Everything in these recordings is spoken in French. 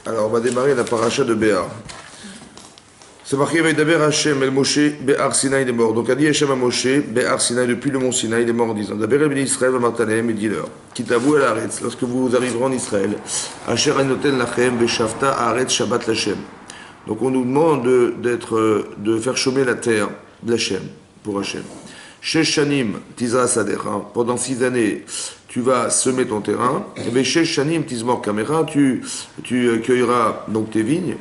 Alors, on va démarrer la paracha de Béar. C'est marqué Vaidaber Hashem el Moshe Be'ar Sinaï, il est mort. Donc, a dit Hashem à Moshe Be'ar Sinaï, depuis le mont Sinaï, il est mort en disant Daber el Israël Martalem et dis-leur Kitavou el Haaretz, lorsque vous arriverez en Israël, Asher Anoten Lachem Beshavta Haaretz Shabbat Lachem. Donc, on nous demande de faire chômer la terre de l'Hachem, pour Hashem. Shesh Shanim Tizra Sadecha, pendant 6 années, tu vas semer ton terrain. Et Shesh Shanim Tizmor Kamera, tu cueilleras donc tes vignes.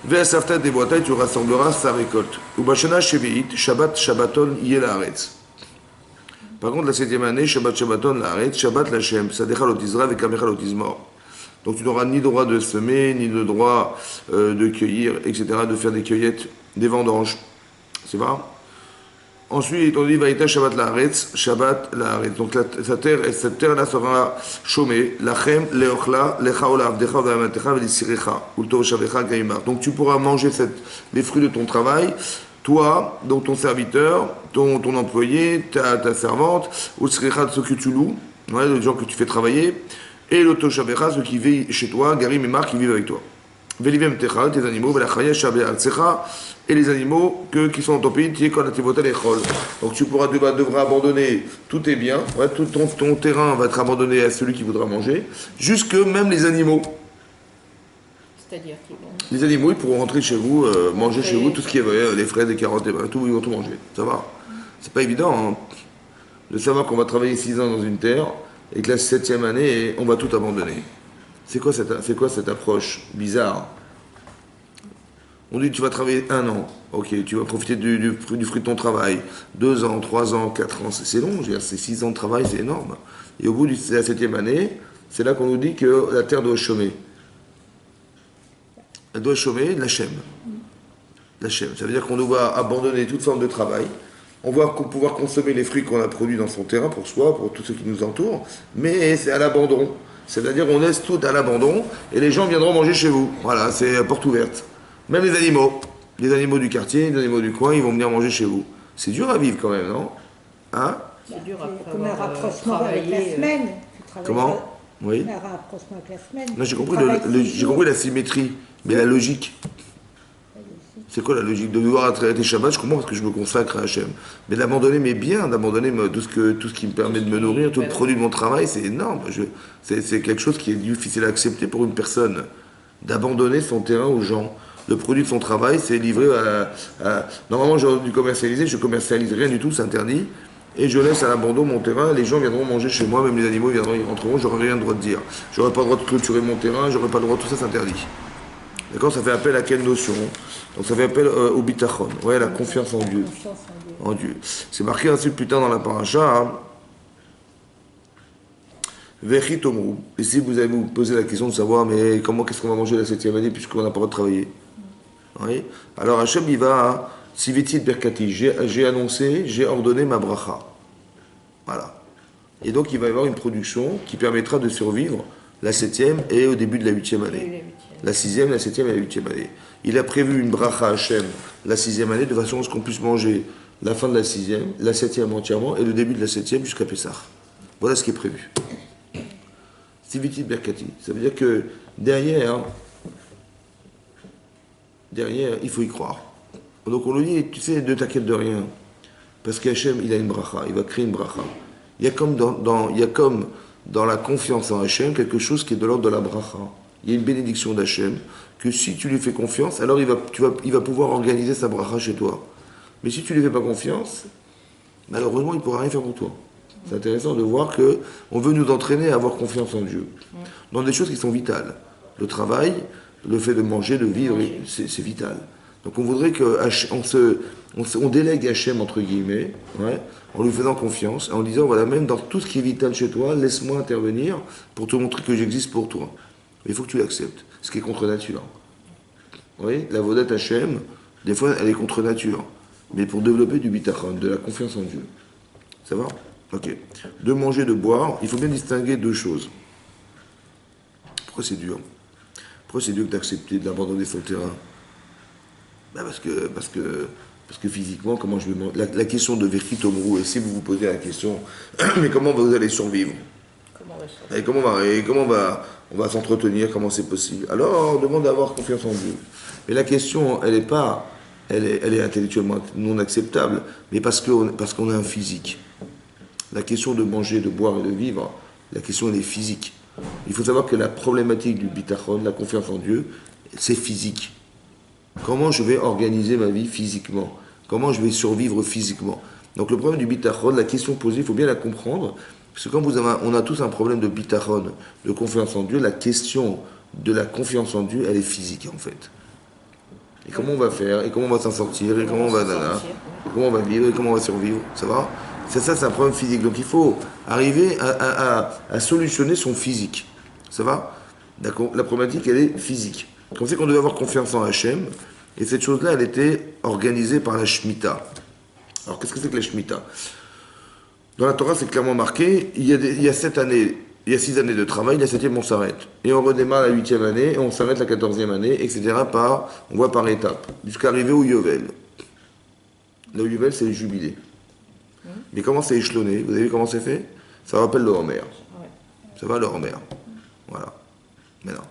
Ve'asafta des boitailles, tu rassembleras sa récolte. Ubashana Shevi'it, Shabbat Shabbaton Yel Haaretz. Par contre, la 7e année, Shabbat Shabbaton Haaretz, Shabbat Lachem, Sadecha Lotizra, Ve'kamera Lotizmor. Donc tu n'auras ni le droit de semer, ni le droit de cueillir, etc., de faire des cueillettes, des vendanges. C'est vrai? Ensuite, on dit Vaïta Shabbat Laaretz, Shabbat Laaretz. Donc cette terre-là sera chômée. Lachem, Leochla, Lechaola, Avdecha, Vamatecha, Velisirecha, Ulto Shavecha, Gaimar. Donc tu pourras manger les fruits de ton travail, toi, donc ton serviteur, ton employé, ta servante, Ulsirecha, ceux que tu loues, les gens que tu fais travailler, et l'Ulto Shavecha, ceux qui vivent chez toi, Garim et Marc, qui vivent avec toi. Velivem Techa, tes animaux, Velachaya, Shabbat Alsecha, et les animaux qui sont dans ton pays, donc tu devras abandonner tous tes biens, tout ton terrain va être abandonné à celui qui voudra manger, jusque même les animaux. C'est-à-dire qu'ils vont... Les animaux, ils pourront rentrer chez vous, manger chez vous, tout ce qui est les fraises, les carottes, tout, ils vont tout manger. Ça va. C'est pas évident hein, de savoir qu'on va travailler 6 ans dans une terre et que la 7e année, on va tout abandonner. C'est quoi cette approche bizarre? On dit tu vas travailler 1 an, ok, tu vas profiter du fruit de ton travail, 2 ans, 3 ans, 4 ans, c'est long, c'est 6 ans de travail, c'est énorme. Et au bout de la 7e année, c'est là qu'on nous dit que la terre doit chômer. Elle doit chômer l'Hachem. L'Hachem, ça veut dire qu'on doit abandonner toute forme de travail, on va pouvoir consommer les fruits qu'on a produits dans son terrain pour soi, pour tous ceux qui nous entourent, mais c'est à l'abandon. C'est-à-dire qu'on laisse tout à l'abandon et les gens viendront manger chez vous. Voilà, c'est porte ouverte. Même les animaux du quartier, les animaux du coin, ils vont venir manger chez vous. C'est dur à vivre quand même, non? Hein? C'est dur après comme un rapprochement avec la semaine. Comment? Oui. Un rapprochement avec la semaine. Non, j'ai compris la symétrie, mais la logique. C'est quoi la logique? De devoir arrêter Shabbat, je comprends parce que je me consacre à Hachem. Mais d'abandonner mes biens, d'abandonner tout ce qui me permet de me nourrir, tout le produit de mon travail, c'est énorme. C'est quelque chose qui est difficile à accepter pour une personne. D'abandonner son terrain aux gens. Le produit de son travail, c'est livré normalement, j'aurais dû commercialiser, je ne commercialise rien du tout, c'est interdit. Et je laisse à l'abandon mon terrain, les gens viendront manger chez moi, même les animaux ils rentreront, j'aurai rien le droit de dire. J'aurai pas le droit de clôturer mon terrain, j'aurai pas le droit, tout ça c'est interdit. D'accord? Ça fait appel à quelle notion? Donc ça fait appel au bitachon, ouais, la confiance en Dieu. En Dieu. C'est marqué ainsi plus tard dans la paracha. Hein. Vechi tomru. Et si vous allez vous poser la question de savoir, mais qu'est-ce qu'on va manger la 7e année puisqu'on n'a pas le droit de travailler? Oui. Alors Hachem il va à Sivitit Berkati, j'ai annoncé, j'ai ordonné ma bracha. Voilà. Et donc il va y avoir une production qui permettra de survivre la 7e et au début de la 8e année. La 6e, la 7e et la 8e année. Il a prévu une bracha Hachem la 6e année de façon à ce qu'on puisse manger la fin de la 6e, la 7e entièrement et le début de la 7e jusqu'à Pessah. Voilà ce qui est prévu. Sivitit Berkati. Ça veut dire que derrière, il faut y croire. Donc on lui dit, tu sais, ne t'inquiète de rien. Parce qu'Hachem, il a une bracha, il va créer une bracha. Il y a comme dans la confiance en Hachem, quelque chose qui est de l'ordre de la bracha. Il y a une bénédiction d'Hachem, que si tu lui fais confiance, alors il va pouvoir organiser sa bracha chez toi. Mais si tu lui fais pas confiance, malheureusement, il ne pourra rien faire pour toi. C'est intéressant de voir qu'on veut nous entraîner à avoir confiance en Dieu. Dans des choses qui sont vitales. Le travail, le fait de manger, de vivre, c'est vital. Donc on voudrait qu'on délègue Hachem, entre guillemets, ouais, en lui faisant confiance, en disant, voilà, même dans tout ce qui est vital chez toi, laisse-moi intervenir pour te montrer que j'existe pour toi. Mais il faut que tu l'acceptes, ce qui est contre nature. Oui, la vodette Hachem, des fois, elle est contre nature. Mais pour développer du bitachon, de la confiance en Dieu. Ça va? Ok. De manger, de boire, il faut bien distinguer 2 choses. Pourquoi c'est dur? Pourquoi c'est dur d'accepter d'abandonner son terrain? Parce que physiquement, comment je vais manger? La question de Vechi Tomru, et si vous vous posez la question, mais comment vous allez survivre? Comment on va changer? On va s'entretenir, comment c'est possible. Alors, on demande d'avoir confiance en Dieu. Mais la question, elle est pas, elle est intellectuellement non acceptable, mais parce qu'on a un physique. La question de manger, de boire et de vivre, la question elle est physique. Il faut savoir que la problématique du bitachon, la confiance en Dieu, c'est physique. Comment je vais organiser ma vie physiquement? Comment je vais survivre physiquement? Donc le problème du bitachon, la question posée, il faut bien la comprendre. Parce que quand on a tous un problème de bitachon, de confiance en Dieu, la question de la confiance en Dieu, elle est physique en fait. Et comment on va faire? Et comment on va s'en sortir? Et comment on va comment on va vivre? Et comment on va survivre? Ça va? C'est un problème physique. Donc il faut arriver à solutionner son physique. Ça va? D'accord? La problématique, elle est physique. On sait qu'on devait avoir confiance en Hachem. Et cette chose-là, elle était organisée par la Shemitah. Alors qu'est-ce que c'est que la Shemitah? Dans la Torah, c'est clairement marqué, il y a 7 années, il y a 6 années de travail, la 7e, on s'arrête. Et on redémarre la 8e année, et on s'arrête la 14e année, etc. On voit par étapes, jusqu'à arriver au Yovel. Le Yovel, c'est le jubilé. Mais comment c'est échelonné? Vous avez vu comment c'est fait? Ça rappelle le Homer. Ouais. Ça va, le Homer. Voilà. Maintenant,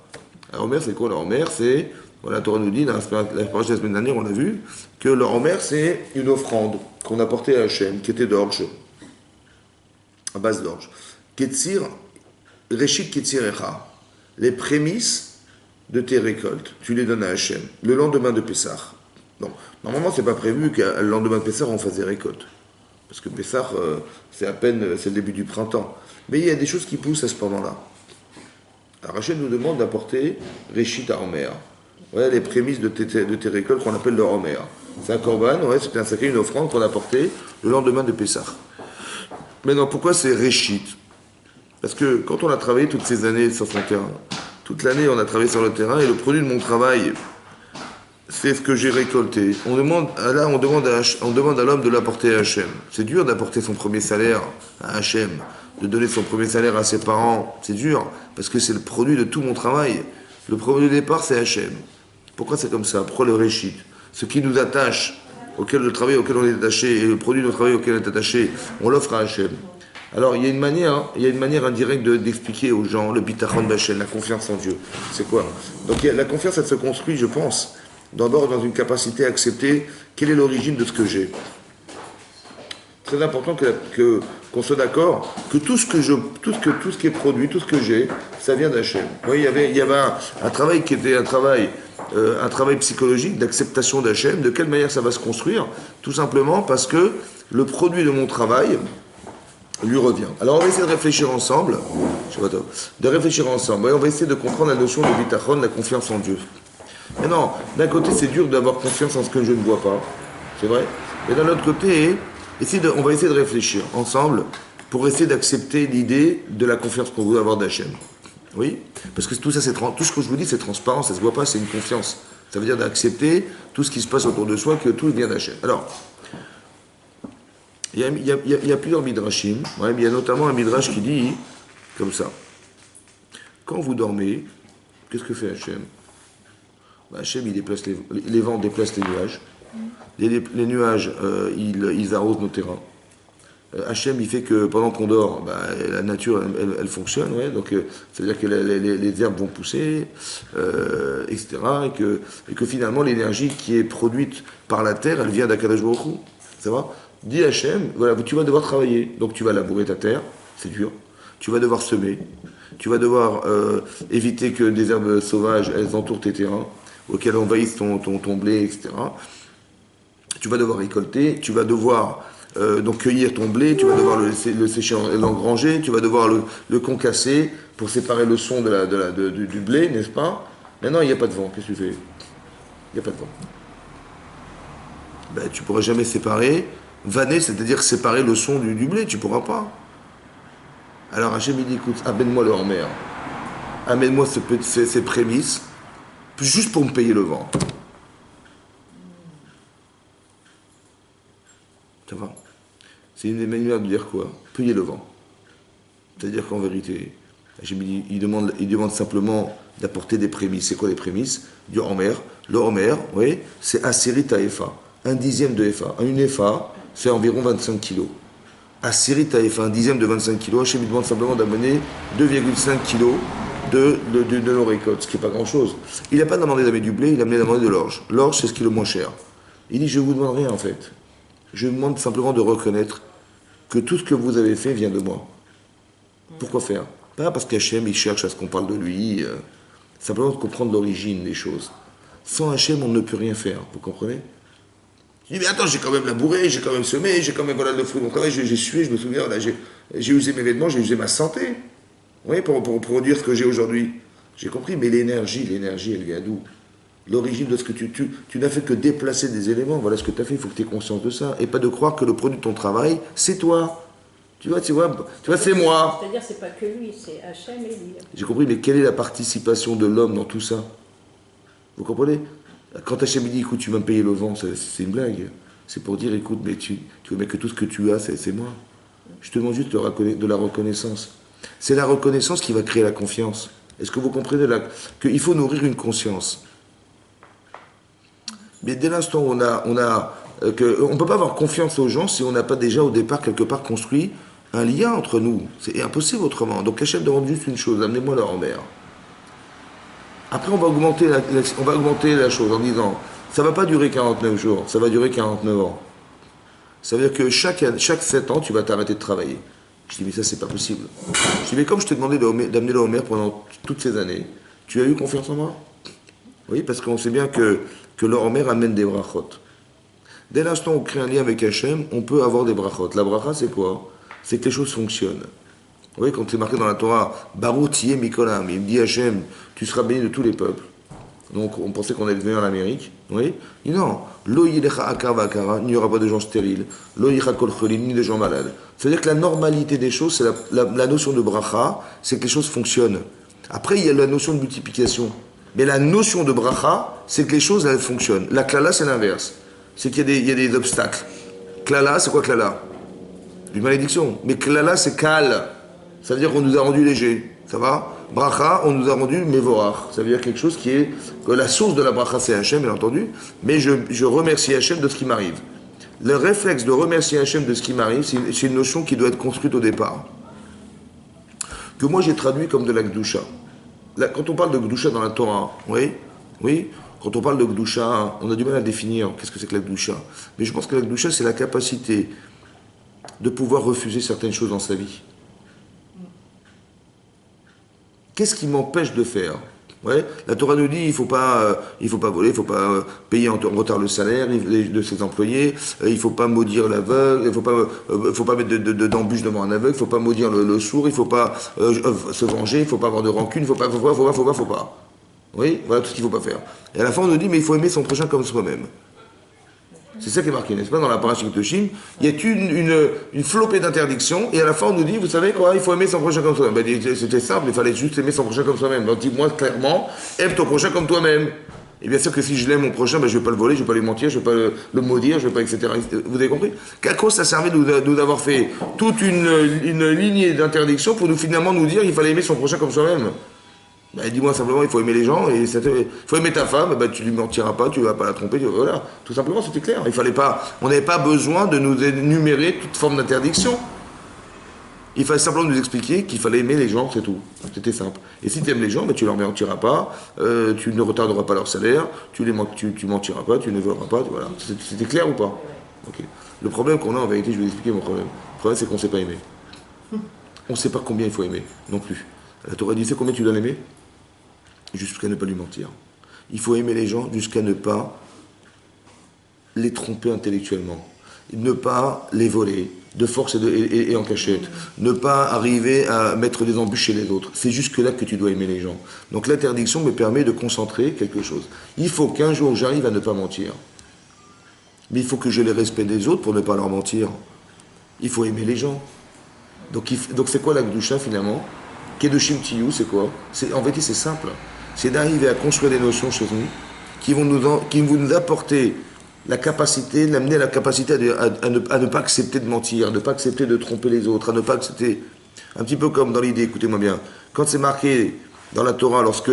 le Homer, c'est quoi le Homer? C'est, voilà, la Torah nous dit, dans la paracha de la semaine dernière, on l'a vu, que le Homer, c'est une offrande qu'on apportait à Hachem, qui était d'orge, à base d'orge. Ketzir, Reshit Ketzir Echa, les prémices de tes récoltes, tu les donnes à Hachem, le lendemain de Pessah. Donc, normalement, c'est pas prévu que le lendemain de Pessah, on fasse des récoltes. Parce que Pessah, c'est le début du printemps. Mais il y a des choses qui poussent à ce moment-là. Alors Hachem nous demande d'apporter Reshit à Homer. Ouais, les prémices de tes récoltes qu'on appelle le Homer. C'est un korban, ouais, c'était un sacré, une offrande qu'on apportait le lendemain de Pessah. Maintenant, pourquoi c'est Reshit? Parce que quand on a travaillé toutes ces années sur son terrain, toute l'année on a travaillé sur le terrain, et le produit de mon travail, c'est ce que j'ai récolté. On demande à l'homme de l'apporter à Hachem. C'est dur d'apporter son premier salaire à Hachem, de donner son premier salaire à ses parents. C'est dur, parce que c'est le produit de tout mon travail. Le produit de départ, c'est Hachem. Pourquoi c'est comme ça? Pourquoi le Reshit? Ce qui nous attache, le travail auquel on est attaché, et le produit de travail auquel on est attaché, on l'offre à Hachem. Alors, il y a une manière indirecte d'expliquer aux gens le bitachon d'Hachem, la confiance en Dieu. C'est quoi? Donc, la confiance, elle se construit, je pense, d'abord dans une capacité à accepter quelle est l'origine de ce que j'ai. Très important qu'on soit d'accord que tout ce qui est produit, tout ce que j'ai, ça vient d'Hachem. Oui, il y avait un travail qui était un travail psychologique d'acceptation d'Hachem. De quelle manière ça va se construire? Tout simplement parce que le produit de mon travail lui revient. Alors on va essayer de réfléchir ensemble. On va essayer de comprendre la notion de bitachon, la confiance en Dieu. Maintenant, d'un côté, c'est dur d'avoir confiance en ce que je ne vois pas, c'est vrai. Mais d'un autre côté, on va essayer de réfléchir ensemble pour essayer d'accepter l'idée de la confiance qu'on veut avoir d'Hachem. Oui? Parce que tout ça, tout ce que je vous dis, c'est transparent, ça ne se voit pas, c'est une confiance. Ça veut dire d'accepter tout ce qui se passe autour de soi, que tout vient d'Hachem. Alors, il y a plusieurs midrashim, ouais, mais il y a notamment un midrash qui dit comme ça. Quand vous dormez, qu'est-ce que fait Hachem? Hachem, les vents déplacent les nuages. Les nuages, ils arrosent nos terrains. Hachem, il fait que pendant qu'on dort, la nature, elle fonctionne. Ouais, donc, c'est-à-dire que les herbes vont pousser, etc. Et que finalement, l'énergie qui est produite par la terre, elle vient d'Akadosh Baruch Hu. Ça va? Dis Hachem, voilà, tu vas devoir travailler. Donc, tu vas labourer ta terre, c'est dur. Tu vas devoir semer. Tu vas devoir éviter que des herbes sauvages, elles entourent tes terrains, auxquelles envahissent ton blé, etc. Tu vas devoir récolter, tu vas devoir donc cueillir ton blé, tu vas devoir le sécher, l'engranger, tu vas devoir le concasser pour séparer le son du blé, n'est-ce pas? Maintenant, il n'y a pas de vent, qu'est-ce que tu fais? Il n'y a pas de vent. Tu ne pourras jamais séparer, vanner, c'est-à-dire séparer le son du blé, tu ne pourras pas. Alors Hachem il dit, écoute, amène-moi le Homer, amène-moi ces prémices, juste pour me payer le vent. Ça va? C'est une des manières de dire quoi? Payer le vent. C'est-à-dire qu'en vérité, il demande simplement d'apporter des prémices. C'est quoi les prémices? Du Homer. Le Homer, oui, c'est Asirit à Efa, un dixième de Efa. Une Efa, c'est environ 25 kilos. À Syrie, tu avais fait un dixième de 25 kilos. Hachem, il demande simplement d'amener 2,5 kilos de nos récoltes, ce qui n'est pas grand-chose. Il n'a pas demandé d'amener du blé, il a demandé de l'orge. L'orge, c'est ce qui est le moins cher. Il dit, je ne vous demande rien en fait. Je vous demande simplement de reconnaître que tout ce que vous avez fait vient de moi. Pourquoi faire? Pas parce qu'Hachem, il cherche à ce qu'on parle de lui, simplement de comprendre l'origine des choses. Sans Hachem, on ne peut rien faire, vous comprenez? Je dis, mais attends, j'ai quand même labouré, j'ai quand même semé, j'ai quand même, voilà, le fruit de mon travail, j'ai sué, je me souviens, là, j'ai usé mes vêtements, j'ai usé ma santé. Oui, pour produire ce que j'ai aujourd'hui. J'ai compris, mais l'énergie, elle vient d'où? L'origine de ce que tu n'as fait que déplacer des éléments, voilà ce que tu as fait, il faut que tu aies conscience de ça, et pas de croire que le produit de ton travail, c'est toi. Tu vois, c'est moi. C'est-à-dire, c'est pas que lui, c'est Hachem et lui. J'ai compris, mais quelle est la participation de l'homme dans tout ça? Vous comprenez? Quand Hachem dit, écoute, tu vas me payer le vent, c'est une blague. C'est pour dire, écoute, mais tu veux mettre que tout ce que tu as, c'est moi. Je te demande juste de la reconnaissance. C'est la reconnaissance qui va créer la confiance. Est-ce que vous comprenez qu'il faut nourrir une conscience? Mais dès l'instant où on ne peut pas avoir confiance aux gens si on n'a pas déjà au départ quelque part construit un lien entre nous. C'est impossible autrement. Donc Hachem demande juste une chose, amenez-moi leur mère. Après on va augmenter la chose en disant, ça ne va pas durer 49 jours, ça va durer 49 ans. Ça veut dire que chaque 7 ans, tu vas t'arrêter de travailler. Je dis, mais ça, c'est pas possible. Je dis, mais comme je t'ai demandé d'amener le Homer pendant toutes ces années, tu as eu confiance en moi? Oui, parce qu'on sait bien que le Homer amène des brachot. Dès l'instant où on crée un lien avec Hachem, on peut avoir des brachot. La bracha, c'est quoi? C'est que les choses fonctionnent. Vous voyez, quand c'est marqué dans la Torah, Baruch Yeh Mikolam, il me dit Hachem, tu seras béni de tous les peuples. Donc on pensait qu'on allait venir en Amérique. Oui. Il dit non. Lo yilecha akar vakara, il n'y aura pas de gens stériles. Lo yilecha kol cholim, ni de gens malades. C'est-à-dire que la normalité des choses, c'est la notion de bracha, c'est que les choses fonctionnent. Après, il y a la notion de multiplication. Mais la notion de bracha, c'est que les choses, elles fonctionnent. La klala, c'est l'inverse. C'est qu'il y a des obstacles. Klala, c'est quoi klala? Une malédiction. Mais klala, c'est kal. Ça veut dire qu'on nous a rendu légers. Ça va? Bracha, on nous a rendu mevorach. Ça veut dire quelque chose qui est que la source de la bracha, c'est Hachem, bien entendu. Mais je remercie Hachem de ce qui m'arrive. Le réflexe de remercier Hachem de ce qui m'arrive, c'est une notion qui doit être construite au départ. Que moi j'ai traduit comme de la Gdusha. Quand on parle de Gdusha dans la Torah, oui, quand on parle de Gdusha, on a du mal à définir qu'est-ce que c'est que la Gdusha. Mais je pense que la Gdusha, c'est la capacité de pouvoir refuser certaines choses dans sa vie. Qu'est-ce qui m'empêche de faire? La Torah nous dit il faut pas voler, il ne faut pas payer en retard le salaire de ses employés, il ne faut pas maudire l'aveugle, il ne faut pas mettre d'embûches devant un aveugle, il ne faut pas maudire le sourd, il ne faut pas se venger, il ne faut pas avoir de rancune, il ne faut pas. Oui, voilà tout ce qu'il ne faut pas faire. Et à la fin on nous dit mais il faut aimer son prochain comme soi-même. C'est ça qui est marqué, n'est-ce pas, dans la parasha Kedoshim. Il y a une flopée d'interdictions, et à la fin on nous dit, vous savez quoi, il faut aimer son prochain comme soi-même. C'était simple, il fallait juste aimer son prochain comme soi-même. Donc dis-moi clairement, aime ton prochain comme toi-même. Et bien sûr que si je l'aime mon prochain, je ne vais pas le voler, je ne vais pas lui mentir, je ne vais pas le maudire, je ne vais pas, etc. Vous avez compris? Qu'à cause ça servait de nous avoir fait toute une lignée d'interdictions pour finalement nous dire qu'il fallait aimer son prochain comme soi-même. Dis-moi simplement, il faut aimer les gens, il faut aimer ta femme, tu ne lui mentiras pas, tu ne vas pas la tromper, voilà. Tout simplement, c'était clair. On n'avait pas besoin de nous énumérer toute forme d'interdiction. Il fallait simplement nous expliquer qu'il fallait aimer les gens, c'est tout. C'était simple. Et si tu aimes les gens, tu ne leur mentiras pas, tu ne retarderas pas leur salaire, tu mentiras pas, tu ne voleras pas, voilà. C'était clair ou pas? Okay. Le problème qu'on a en vérité, je vais vous expliquer mon problème. Le problème, c'est qu'on ne sait pas aimer. On ne sait pas combien il faut aimer, non plus. La Torah dit, c'est combien tu dois l'aimer? Jusqu'à ne pas lui mentir. Il faut aimer les gens jusqu'à ne pas les tromper intellectuellement, ne pas les voler de force et en cachette, ne pas arriver à mettre des embûches chez les autres. C'est jusque-là que tu dois aimer les gens. Donc l'interdiction me permet de concentrer quelque chose. Il faut qu'un jour j'arrive à ne pas mentir. Mais il faut que j'ai le respect des autres pour ne pas leur mentir. Il faut aimer les gens. Donc c'est quoi la Gdusha finalement? Kedoshim Tiyou, c'est quoi? En vérité c'est simple. C'est d'arriver à construire des notions chez nous qui vont nous apporter la capacité, l'amener à la capacité à ne pas accepter de mentir, à ne pas accepter de tromper les autres, à ne pas accepter, un petit peu comme dans l'idée, écoutez-moi bien, quand c'est marqué dans la Torah, lorsque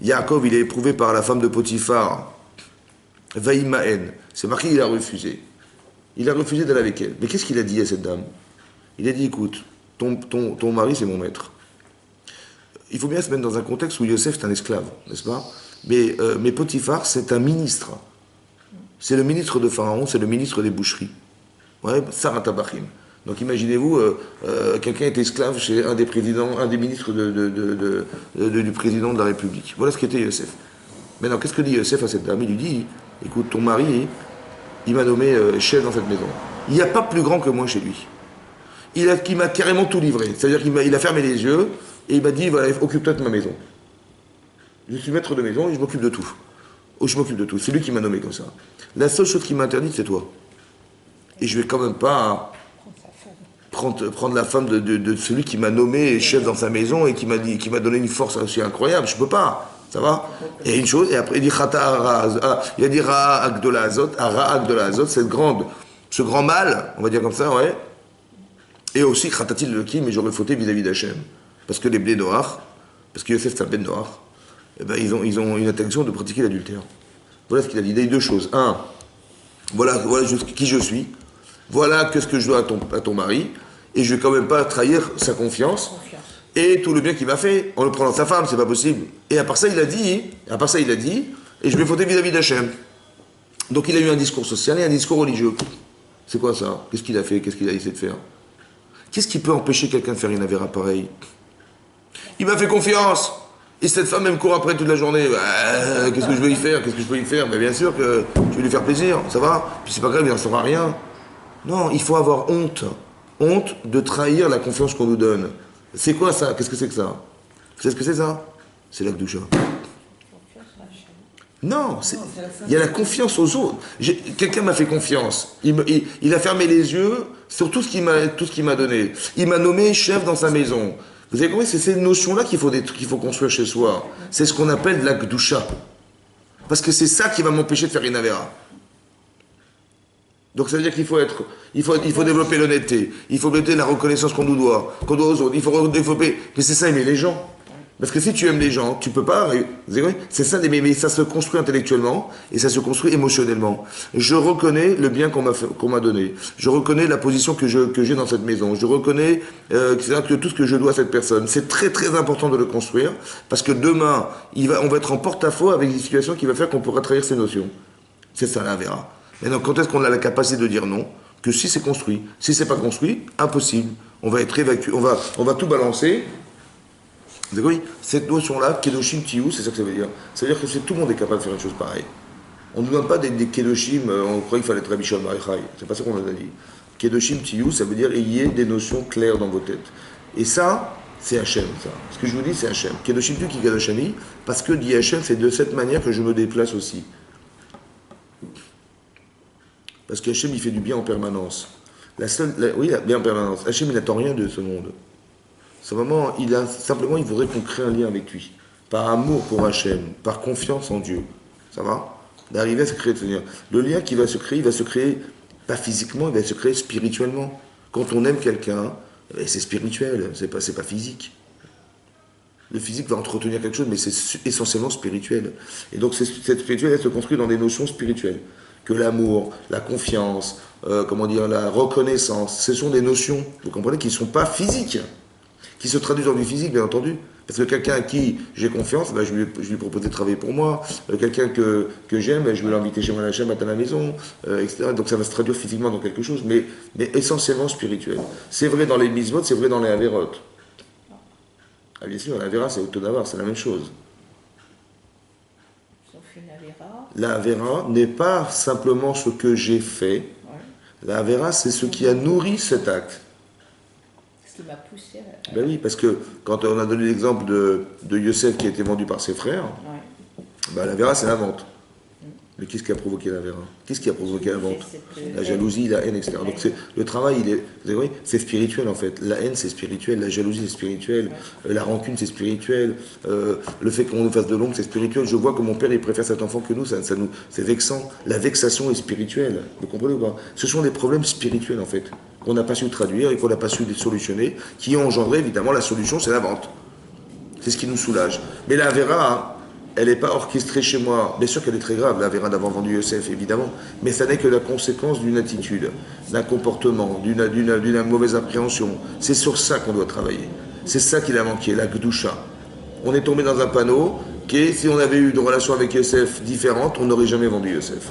Yaakov il est éprouvé par la femme de Potiphar, Vaïmaen, c'est marqué il a refusé. Il a refusé d'aller avec elle. Mais qu'est-ce qu'il a dit à cette dame? Il a dit, écoute, ton mari, c'est mon maître. Il faut bien se mettre dans un contexte où Yosef est un esclave, n'est-ce pas? Mais Potiphar, c'est un ministre. C'est le ministre de Pharaon, c'est le ministre des boucheries. Ouais, Sarah Tabachim. Donc imaginez-vous, quelqu'un est esclave chez un des présidents, un des ministres du président de la République. Voilà ce qu'était Yosef. Maintenant, qu'est-ce que dit Yosef à cette dame? Il lui dit, écoute, ton mari, il m'a nommé chef dans cette maison. Il n'y a pas plus grand que moi chez lui. Il m'a carrément tout livré. C'est-à-dire qu'il a fermé les yeux et il m'a dit, voilà, occupe-toi de ma maison. Je suis maître de maison et je m'occupe de tout. Oh, je m'occupe de tout. C'est lui qui m'a nommé comme ça. La seule chose qui m'a interdit, c'est toi. Et je vais quand même pas prendre la femme de celui qui m'a nommé chef dans sa maison et qui m'a donné une force aussi incroyable. Je peux pas. Ça va? Et une chose, et après il dit il a dit Ra'a Agdola Azot, ce grand mal, on va dire comme ça, ouais. Et aussi Khatatil Lekim, mais j'aurais fauté vis-à-vis d'Hachem. Parce que les blés noirs, parce que Yosef c'est un blé noir, eh ben, ils ont une interdiction de pratiquer l'adultère. Voilà ce qu'il a dit. Il a dit deux choses. Un, voilà qui je suis. Voilà ce que je dois à ton mari. Et je ne vais quand même pas trahir sa confiance. Et tout le bien qu'il m'a fait, en le prenant sa femme, c'est pas possible. Et à part ça, il a dit, et je vais fauter vis-à-vis d'Hachem. Donc il a eu un discours social et un discours religieux. C'est quoi ça? Qu'est-ce qu'il a fait? Qu'est-ce qu'il a essayé de faire? Qu'est-ce qui peut empêcher quelqu'un de faire une avéra pareille? Il m'a fait confiance. Et cette femme, elle me court après toute la journée. Qu'est-ce que je vais y faire? Qu'est-ce que je peux y faire? Mais bien sûr que je vais lui faire plaisir, ça va? Puis c'est pas grave, il n'en saura rien. Non, il faut avoir honte. Honte de trahir la confiance qu'on nous donne. C'est quoi ça? Qu'est-ce que c'est que ça? Vous savez ce que c'est ça? C'est l'Akdoucha. Non, il y a la confiance aux autres. Quelqu'un m'a fait confiance. Il a fermé les yeux sur tout ce qu'il m'a donné. Il m'a nommé chef dans sa maison. Vous avez compris? C'est ces notions-là qu'il faut construire chez soi. C'est ce qu'on appelle de l'Akdoucha. Parce que c'est ça qui va m'empêcher de faire une avéra. Donc ça veut dire qu'il faut développer l'honnêteté, il faut développer la reconnaissance qu'on nous doit aux autres, il faut développer, mais c'est ça, aimer les gens. Parce que si tu aimes les gens, tu peux pas, c'est ça d'aimer, mais ça se construit intellectuellement et ça se construit émotionnellement. Je reconnais le bien qu'on m'a donné, je reconnais la position que j'ai dans cette maison, je reconnais que tout ce que je dois à cette personne. C'est très très important de le construire, parce que demain, on va être en porte-à-faux avec des situations qui vont faire qu'on pourra trahir ces notions. C'est ça la verra. Maintenant, quand est-ce qu'on a la capacité de dire non? Que si c'est construit. Si c'est pas construit, impossible. On va être évacué, on va tout balancer. Vous avez compris? Cette notion-là, Kedoshim Tiyu, c'est ça que ça veut dire. Ça veut dire que tout le monde est capable de faire une chose pareille. On ne nous donne pas des Kedoshim, on croit qu'il fallait être Rabbi Shimon Bar Yochai. C'est pas ça qu'on a dit. Kedoshim Tiyu, ça veut dire ayez des notions claires dans vos têtes. Et ça, c'est Hachem, ça. Ce que je vous dis, c'est Hachem. Kedoshim Tiyu qui Kedoshani, parce que dit Hachem, c'est de cette manière que je me déplace aussi. Parce qu'Hachem, il fait du bien en permanence. Oui, bien en permanence. Hachem, il n'attend rien de ce monde. Simplement, il voudrait qu'on crée un lien avec lui. Par amour pour Hachem, par confiance en Dieu. Ça va? D'arriver à se créer ce lien. Le lien qui va se créer, il va se créer, pas physiquement, il va se créer spirituellement. Quand on aime quelqu'un, c'est spirituel, c'est pas physique. Le physique va entretenir quelque chose, mais c'est essentiellement spirituel. Et donc, cette spirituelle, elle se construit dans des notions spirituelles. Que l'amour, la confiance, la reconnaissance, ce sont des notions, vous comprenez, qui ne sont pas physiques, qui se traduisent dans du physique, bien entendu. Parce que quelqu'un à qui j'ai confiance, je lui propose de travailler pour moi. Quelqu'un que j'aime, je vais l'inviter chez moi à la maison, etc. Donc ça va se traduire physiquement dans quelque chose, mais essentiellement spirituel. C'est vrai dans les mitzvot, c'est vrai dans les averot. Ah bien sûr, l'avera, c'est autodavar, c'est la même chose. La Avera n'est pas simplement ce que j'ai fait. La Avera, c'est ce qui a nourri cet acte. Ce qui m'a poussé à... Ben oui, parce que quand on a donné l'exemple de Yosef qui a été vendu par ses frères, la Avera, c'est la vente. Mais qu'est-ce qui a provoqué la Avera? Qu'est-ce qui a provoqué la vente? La jalousie, la haine, etc. Donc le travail, vous avez vu, c'est spirituel en fait. La haine, c'est spirituel. La jalousie, c'est spirituel. La rancune, c'est spirituel. Le fait qu'on nous fasse de l'ombre, c'est spirituel. Je vois que mon père, il préfère cet enfant que nous. C'est vexant. La vexation est spirituelle. Vous comprenez ou pas? Ce sont des problèmes spirituels en fait, qu'on n'a pas su traduire et qu'on n'a pas su solutionner, qui ont engendré évidemment la solution, c'est la vente. C'est ce qui nous soulage. Mais la Avera, elle n'est pas orchestrée chez moi. Bien sûr qu'elle est très grave, la Vera d'avoir vendu Yosef, évidemment, mais ça n'est que la conséquence d'une attitude, d'un comportement, d'une mauvaise appréhension. C'est sur ça qu'on doit travailler. C'est ça qu'il a manqué, la Gdusha. On est tombé dans un panneau qui, si on avait eu une relation avec Yosef différente, on n'aurait jamais vendu Yosef.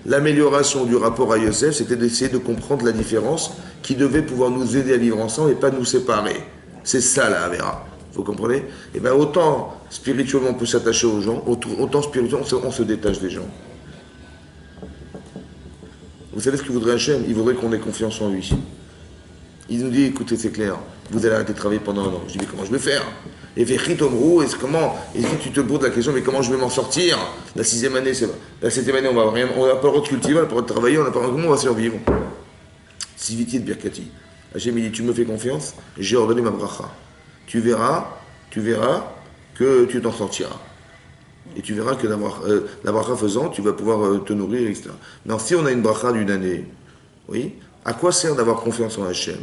L'amélioration du rapport à Yosef, c'était d'essayer de comprendre la différence qui devait pouvoir nous aider à vivre ensemble et pas nous séparer. C'est ça la Avera. Vous comprenez? Et bien autant spirituellement on peut s'attacher aux gens, autant spirituellement on se détache des gens. Vous savez ce qu'il voudrait Hachem? Il voudrait qu'on ait confiance en lui. Il nous dit, écoutez, c'est clair, vous allez arrêter de travailler pendant un an. Je dis, mais comment je vais faire? Et fait Chitomrou, et comment? Et si tu te poses la question, mais comment je vais m'en sortir? La 6e année, c'est la 7e année, on n'a pas le droit de cultiver, on n'a pas le droit de travailler, on n'a pas comment on va survivre? Siviti de Birkati. Hachem, il dit, tu me fais confiance, j'ai ordonné ma bracha. Tu verras que tu t'en sortiras. Et tu verras que la bracha faisant, tu vas pouvoir te nourrir, etc. Mais si on a une bracha d'une année, oui, à quoi sert d'avoir confiance en Hachem?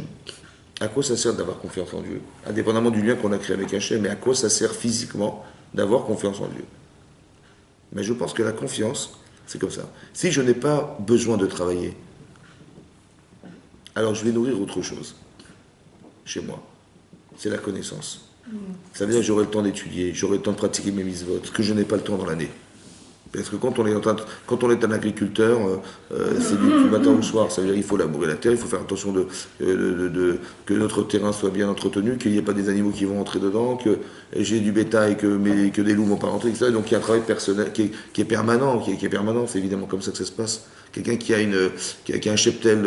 À quoi ça sert d'avoir confiance en Dieu? Indépendamment du lien qu'on a créé avec Hachem, mais à quoi ça sert physiquement d'avoir confiance en Dieu? Mais je pense que la confiance, c'est comme ça. Si je n'ai pas besoin de travailler, alors je vais nourrir autre chose chez moi. C'est la connaissance. Ça veut dire que j'aurai le temps d'étudier, j'aurai le temps de pratiquer mes mitzvot, ce que je n'ai pas le temps dans l'année. Parce que quand on est un agriculteur, c'est du matin au soir. Ça veut dire qu'il faut labourer la terre, il faut faire attention que notre terrain soit bien entretenu, qu'il n'y ait pas des animaux qui vont entrer dedans, que j'ai du bétail, mais que des loups ne vont pas rentrer, etc. Donc il y a un travail personnel qui est permanent, qui est permanent. C'est évidemment comme ça que ça se passe. Quelqu'un qui a un cheptel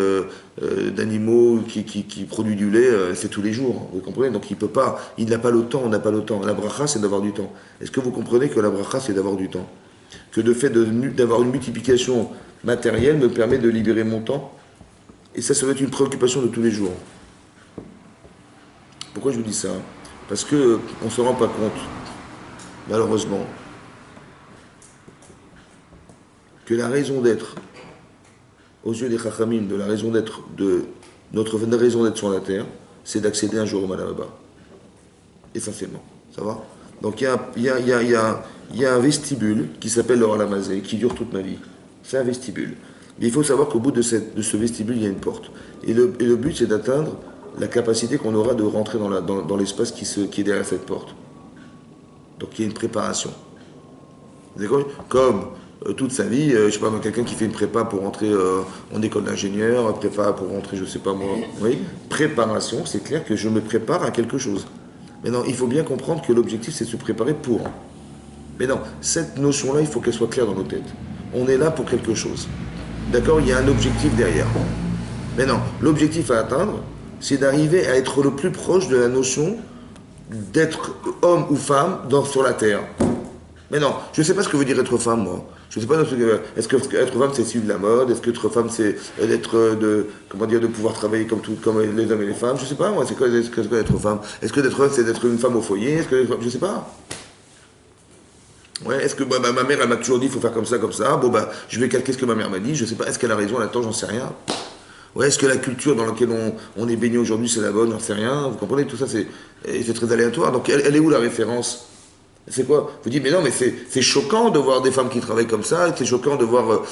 d'animaux qui produit du lait, c'est tous les jours. Vous comprenez? Donc il n'a pas le temps, on n'a pas le temps. La bracha, c'est d'avoir du temps. Est-ce que vous comprenez que la bracha, c'est d'avoir du temps? Que le fait d'avoir une multiplication matérielle me permet de libérer mon temps. Et ça va être une préoccupation de tous les jours. Pourquoi je vous dis ça? Parce qu'on ne se rend pas compte, malheureusement, que la raison d'être, aux yeux des Chachamim, de la raison d'être de notre raison d'être sur la terre, c'est d'accéder un jour au Malababa. Essentiellement. Ça va? Donc il y a un vestibule qui s'appelle le Olamazé, qui dure toute ma vie. C'est un vestibule. Mais il faut savoir qu'au bout de ce vestibule, il y a une porte. Et le but, c'est d'atteindre la capacité qu'on aura de rentrer dans l'espace qui est derrière cette porte. Donc il y a une préparation. D'accord? Comme toute sa vie, je sais pas, quelqu'un qui fait une prépa pour rentrer en école d'ingénieur, prépa pour rentrer, je sais pas moi. Oui? Préparation, c'est clair que je me prépare à quelque chose. Mais non, il faut bien comprendre que l'objectif, c'est de se préparer pour. Mais non, cette notion-là, il faut qu'elle soit claire dans nos têtes. On est là pour quelque chose. D'accord? Il y a un objectif derrière. Mais non, l'objectif à atteindre, c'est d'arriver à être le plus proche de la notion d'être homme ou femme sur la terre. Mais non, je ne sais pas ce que veut dire être femme, moi. Je ne sais pas, est-ce que être femme, c'est suivre la mode? Est-ce que être femme, c'est de pouvoir travailler comme les hommes et les femmes? Je ne sais pas, moi, c'est quoi être femme? Est-ce que d'être femme, c'est d'être une femme au foyer? Je ne sais pas. Ouais, est-ce que ma mère, elle m'a toujours dit, il faut faire comme ça, comme ça? Bon, je vais calquer ce que ma mère m'a dit, je ne sais pas. Est-ce qu'elle a raison, elle a tort, j'en sais rien. Ouais, est-ce que la culture dans laquelle on est baigné aujourd'hui, c'est la bonne? J'en sais rien. Vous comprenez? Tout ça, c'est très aléatoire. Donc, elle est où la référence? C'est quoi? Vous dites, mais non, mais c'est choquant de voir des femmes qui travaillent comme ça, c'est choquant de voir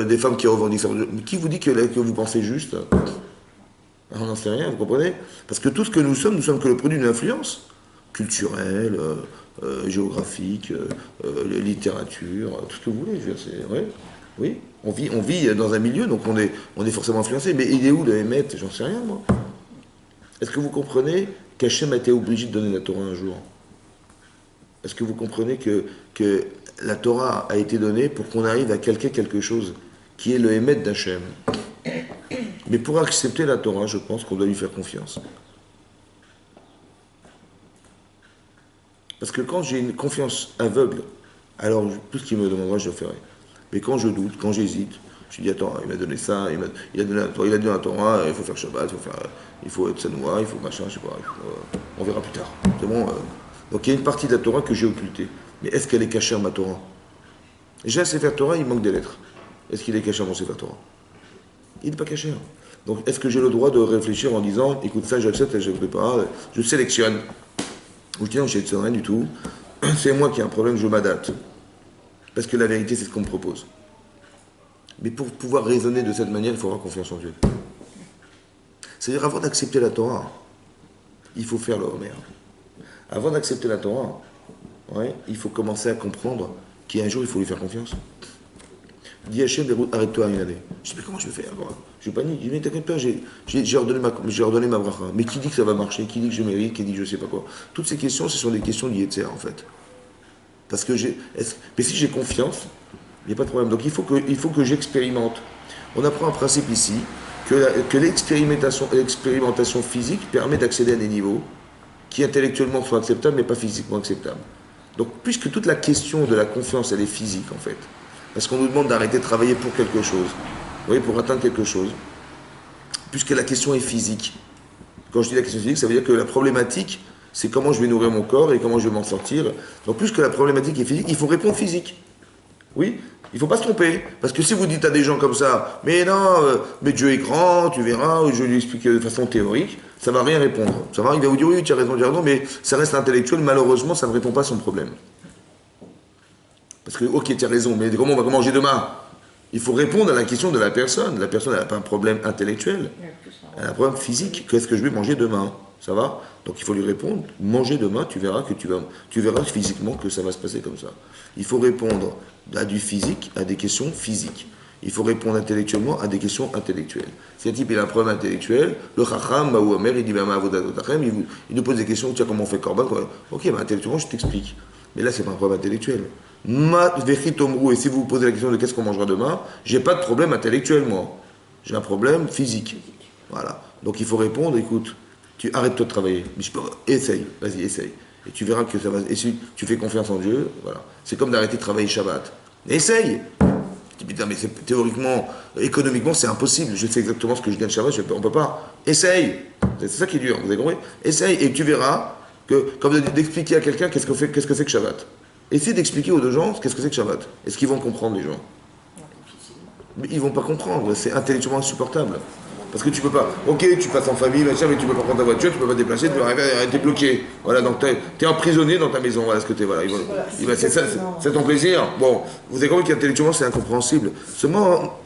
des femmes qui revendiquent ça. Mais qui vous dit que vous pensez juste? On n'en sait rien, vous comprenez? Parce que tout ce que nous sommes que le produit d'une influence culturelle, géographique, littérature, tout ce que vous voulez. Je veux dire, ouais, oui, on vit dans un milieu, donc on est forcément influencé. Mais il est où le Hémet? J'en sais rien, moi. Est-ce que vous comprenez qu'Hachem a été obligé de donner la Torah un jour? Est-ce que vous comprenez que la Torah a été donnée pour qu'on arrive à calquer quelque chose qui est le Hémet d'Hachem? Mais pour accepter la Torah, je pense qu'on doit lui faire confiance. Parce que quand j'ai une confiance aveugle, alors tout ce qu'il me demandera, je le ferai. Mais quand je doute, quand j'hésite, je dis attends, il m'a donné ça, il a donné la Torah, il faut faire Shabbat, il faut être Sanoua, il faut machin, je sais pas, on verra plus tard. C'est bon. Donc il y a une partie de la Torah que j'ai occultée. Mais est-ce qu'elle est cachée à ma Torah? J'ai un Sefer Torah, il manque des lettres. Est-ce qu'il est caché à mon Sefer Torah? Il n'est pas caché. Donc est-ce que j'ai le droit de réfléchir en disant écoute, ça j'accepte, ça je ne veux pas, je sélectionne? Ou je dis non, je ne sélectionne rien du tout. C'est moi qui ai un problème, je m'adapte. Parce que la vérité, c'est ce qu'on me propose. Mais pour pouvoir raisonner de cette manière, il faut avoir confiance en Dieu. C'est-à-dire, avant d'accepter la Torah, il faut faire le Homer. Avant d'accepter la Torah, ouais, il faut commencer à comprendre qu'un jour, il faut lui faire confiance. Dis Hachem, arrête-toi une année. Je dis, mais comment je vais faire quoi? Je panique. Je dis, mais t'inquiète pas, j'ai ordonné ma bracha. Mais qui dit que ça va marcher? Qui dit que je mérite? Qui dit que je sais pas quoi? Toutes ces questions, ce sont des questions d'Yetzer, en fait. Parce que mais si j'ai confiance, il n'y a pas de problème. Donc il faut que j'expérimente. On apprend un principe ici, que l'expérimentation physique permet d'accéder à des niveaux qui intellectuellement sont acceptables, mais pas physiquement acceptables. Donc puisque toute la question de la confiance, elle est physique, en fait. Parce qu'on nous demande d'arrêter de travailler pour quelque chose, vous voyez, pour atteindre quelque chose, puisque la question est physique. Quand je dis la question physique, ça veut dire que la problématique, c'est comment je vais nourrir mon corps et comment je vais m'en sortir. Donc puisque la problématique est physique, il faut répondre physique. Oui, il ne faut pas se tromper. Parce que si vous dites à des gens comme ça, mais non, mais Dieu est grand, tu verras, ou je lui explique de façon théorique, ça ne va rien répondre. Ça va, il va vous dire oui, tu as raison, mais ça reste intellectuel, malheureusement, ça ne répond pas à son problème. Parce que, ok, tu as raison, mais comment on va manger demain? Il faut répondre à la question de la personne. La personne, elle n'a pas un problème intellectuel, elle a un problème physique. Qu'est-ce que je vais manger demain? Ça va? Donc il faut lui répondre, manger demain, tu verras physiquement que ça va se passer comme ça. Il faut répondre à du physique, à des questions physiques. Il faut répondre intellectuellement à des questions intellectuelles. Si un type il a un problème intellectuel, le chacham, ou Omer, il dit il nous pose des questions, tiens, comment on fait korban? Ok, intellectuellement, je t'explique. Mais là, c'est pas un problème intellectuel. Et si vous vous posez la question de qu'est-ce qu'on mangera demain, j'ai pas de problème intellectuel, moi. J'ai un problème physique. Voilà. Donc il faut répondre, écoute, arrête-toi de travailler. Mais je peux, essaye, vas-y, essaye. Et tu verras que ça va. Et si tu fais confiance en Dieu, voilà. C'est comme d'arrêter de travailler Shabbat. Essaye! Tu dis, putain, mais théoriquement, économiquement, c'est impossible. Je sais exactement ce que je gagne Shabbat, on peut pas. Essaye! C'est ça qui est dur, vous avez compris? Essaye, et tu verras que, comme d'expliquer à quelqu'un qu'est-ce que c'est que Shabbat. Essaye d'expliquer aux deux gens qu'est-ce que c'est que Shabbat. Est-ce qu'ils vont comprendre, les gens? Mais ils vont pas comprendre, c'est intellectuellement insupportable. Parce que tu peux pas, ok, tu passes en famille, machin, mais tu peux pas prendre ta voiture, tu peux pas te déplacer, tu peux arriver, t'es bloqué. Voilà, donc t'es emprisonné dans ta maison, voilà ce que t'es, voilà. C'est ça, c'est ton plaisir. Bon, vous avez compris qu'intellectuellement c'est incompréhensible. Seulement,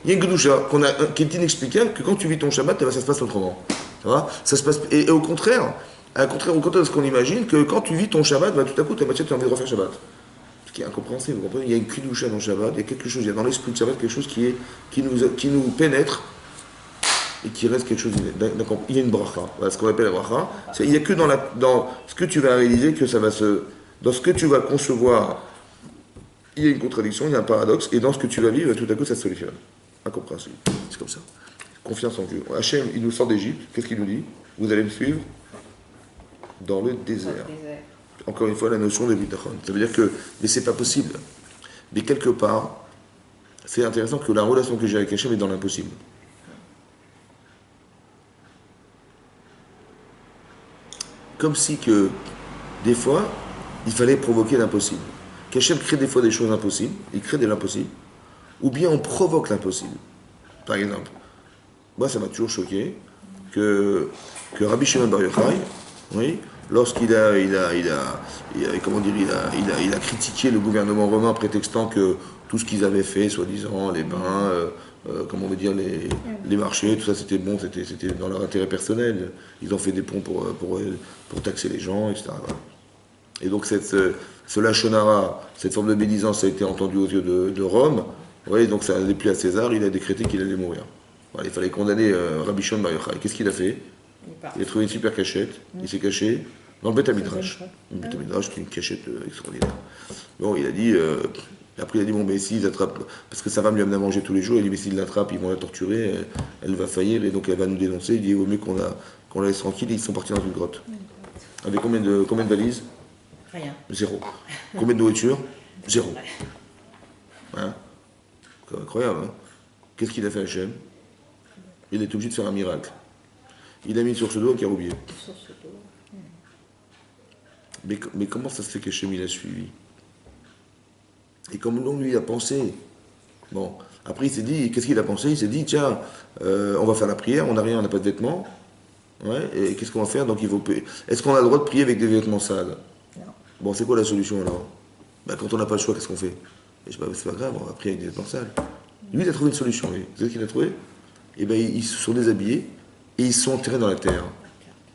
il y a une Gdoucha qui est inexplicable, que quand tu vis ton Shabbat, ça se passe autrement. Ça va? Ça se passe, et au contraire de ce qu'on imagine, que quand tu vis ton Shabbat, bah, tout à coup, tu as envie de refaire Shabbat. Ce qui est incompréhensible, vous comprenez? Il y a une Kidusha dans le Shabbat, il y a quelque chose, il y a dans l'esprit de Shabbat quelque chose qui nous pénètre et qui reste quelque chose. Il y a une bracha, voilà ce qu'on appelle la bracha. Il n'y a que dans ce que tu vas réaliser que ça va dans ce que tu vas concevoir, il y a une contradiction, il y a un paradoxe, et dans ce que tu vas vivre, tout à coup, ça se solutionne. Incompréhensible. C'est comme ça. Confiance en Dieu. Hachem, il nous sort d'Égypte, qu'est-ce qu'il nous dit? Vous allez me suivre dans le désert. Encore une fois, la notion de bitachon. Ça veut dire que, mais c'est pas possible. Mais quelque part, c'est intéressant que la relation que j'ai avec Hachem est dans l'impossible. Comme si que, des fois, il fallait provoquer l'impossible. Qu'Hachem crée des fois des choses impossibles, il crée de l'impossible, ou bien on provoque l'impossible. Par exemple, moi ça m'a toujours choqué que Rabbi Shimon Bar Yochai, oui, lorsqu'il a critiqué le gouvernement romain prétextant que tout ce qu'ils avaient fait, soi-disant, les bains, comment on veut dire, les marchés, tout ça c'était bon, c'était dans leur intérêt personnel. Ils ont fait des ponts pour taxer les gens, etc. Voilà. Et donc ce lachonara, cette forme de médisance a été entendue aux yeux de Rome. Ouais, donc ça n'allait plus à César, il a décrété qu'il allait mourir. Voilà, il fallait condamner Rabbi Shimon Bar Yochai. Qu'est-ce qu'il a fait? Il a trouvé une super cachette, il s'est caché dans le Beth Midrash. Le Beth Midrash, qui est une cachette extraordinaire. Bon, il a dit, après il a dit, bon, mais s'ils attrapent, parce que sa femme lui amène à manger tous les jours, il dit, mais s'ils l'attrapent, ils vont la torturer, elle va faillir, et donc elle va nous dénoncer. Il dit, au mieux qu'on la laisse tranquille, et ils sont partis dans une grotte. Avec combien de valises? Rien. 0. Combien de nourriture? 0. Hein? C'est incroyable, hein? Qu'est-ce qu'il a fait Hachem? Il est obligé de faire un miracle. Il a mis sur ce dos un caroubier. Mais comment ça se fait qu'Hachem il a suivi? Et comme l'on lui a pensé. Bon, après il s'est dit, qu'est-ce qu'il a pensé? Il s'est dit, tiens, on va faire la prière, on n'a rien, on n'a pas de vêtements. Ouais, et qu'est-ce qu'on va faire? Donc il faut payer. Est-ce qu'on a le droit de prier avec des vêtements sales? Non. Bon, c'est quoi la solution alors? Bah, quand on n'a pas le choix, qu'est-ce qu'on fait? Et je dis, bah, c'est pas grave, on va prier avec des vêtements sales. Lui, il a trouvé une solution, lui. Vous savez ce qu'il a trouvé? Et ben, ils se sont déshabillés et ils se sont enterrés dans la terre.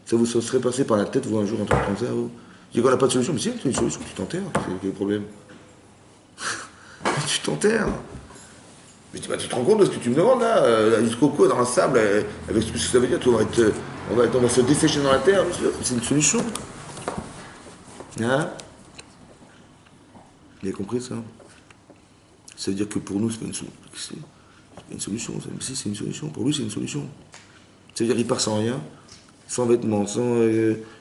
Ça vous serait passé par la tête, vous, un jour, en tant que comme ça, vous? Je dis qu'on n'a pas de solution, mais si, tu as une solution, tu t'enterres. Quel est le problème? Tu t'enterres. Mais tu te rends compte de ce que tu me demandes là, jusqu'au cou dans un sable, avec ce que ça veut dire, on va se dessécher dans la terre, c'est une solution. Hein? Vous avez compris ça? Ça veut dire que pour nous, c'est pas une solution. Si, c'est une solution. Pour lui, c'est une solution. Ça veut dire qu'il part sans rien, sans vêtements,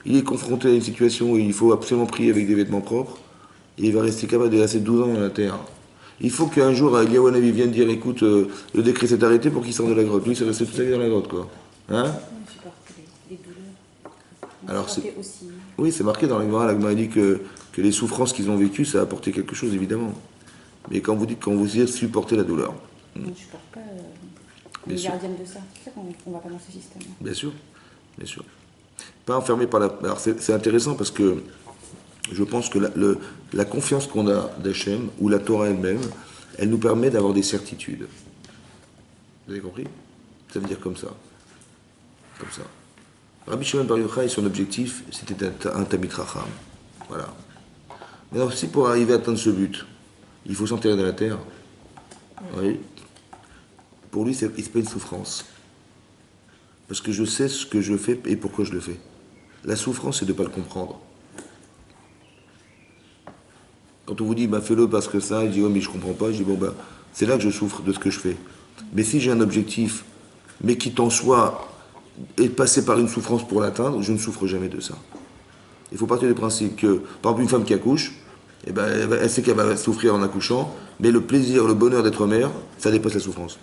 il est confronté à une situation où il faut absolument prier avec des vêtements propres, et il va rester capable de rester 12 ans dans la terre. Il faut qu'un jour, Eliyahu Hanavi vienne dire, écoute, le décret s'est arrêté pour qu'il sorte de la grotte. Lui, il s'est resté toute sa vie dans la grotte, quoi. Hein? Les douleurs. Alors, aussi. oui, c'est marqué dans la Gemara. La Gemara dit que les souffrances qu'ils ont vécues, ça a apporté quelque chose, évidemment. Mais quand vous dites supporter la douleur. On ne supporte pas les gardiennes de ça. C'est pour ça qu'on ne va pas dans ce système. Bien sûr, bien sûr. Pas enfermé par la... Alors c'est intéressant parce que je pense que la confiance qu'on a d'Hachem, ou la Torah elle-même, elle nous permet d'avoir des certitudes. Vous avez compris? Ça veut dire comme ça. Comme ça. Rabbi Shimon Bar Yochai, son objectif, c'était un Talmid Chacham. Voilà. Mais alors, si pour arriver à atteindre ce but, il faut s'enterrer dans la terre, oui, pour lui, c'est pas une souffrance. Parce que je sais ce que je fais et pourquoi je le fais. La souffrance, c'est de ne pas le comprendre. Quand on vous dit, bah, fais-le parce que ça, il dit, oh, mais je comprends pas, je dis, bon, bah, c'est là que je souffre de ce que je fais. Mais si j'ai un objectif, mais qui t'en soit est passer par une souffrance pour l'atteindre, je ne souffre jamais de ça. Il faut partir du principe que, par exemple, une femme qui accouche, eh ben, elle sait qu'elle va souffrir en accouchant, mais le plaisir, le bonheur d'être mère, ça dépasse la souffrance.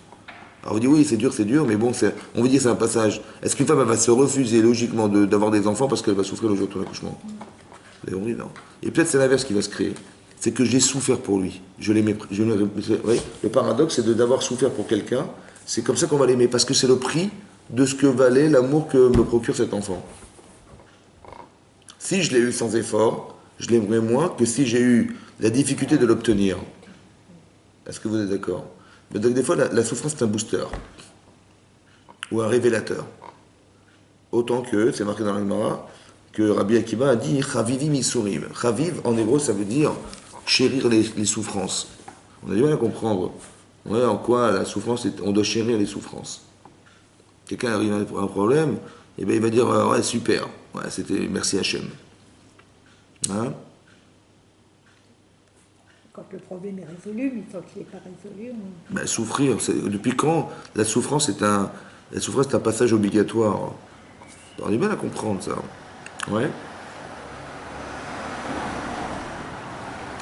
Alors on dit oui, c'est dur, mais bon, on veut dire c'est un passage. Est-ce qu'une femme elle va se refuser logiquement d'avoir des enfants parce qu'elle va souffrir le jour de son accouchement? Vous avez compris, non? Et peut-être c'est l'inverse qui va se créer. C'est que j'ai souffert pour lui. Je l'aimais. Oui, le paradoxe, c'est d'avoir souffert pour quelqu'un. C'est comme ça qu'on va l'aimer, parce que c'est le prix de ce que valait l'amour que me procure cet enfant. Si je l'ai eu sans effort, je l'aimerais moins que si j'ai eu la difficulté de l'obtenir. Est-ce que vous êtes d'accord? Mais donc des fois, la souffrance c'est un booster ou un révélateur. Autant que, c'est marqué dans la Gemara, que Rabbi Akiva a dit Chavivi misurim. Chaviv en hébreu ça veut dire chérir les souffrances. On a du mal à comprendre en quoi la souffrance, on doit chérir les souffrances. Quelqu'un arrive à un problème, et bien il va dire ouais super, ouais, c'était merci Hachem. Hein? Quand le problème est résolu, mais tant qu'il n'est pas résolu, Ben, souffrir, depuis quand la souffrance est un passage obligatoire? On a du mal à comprendre ça. Ouais.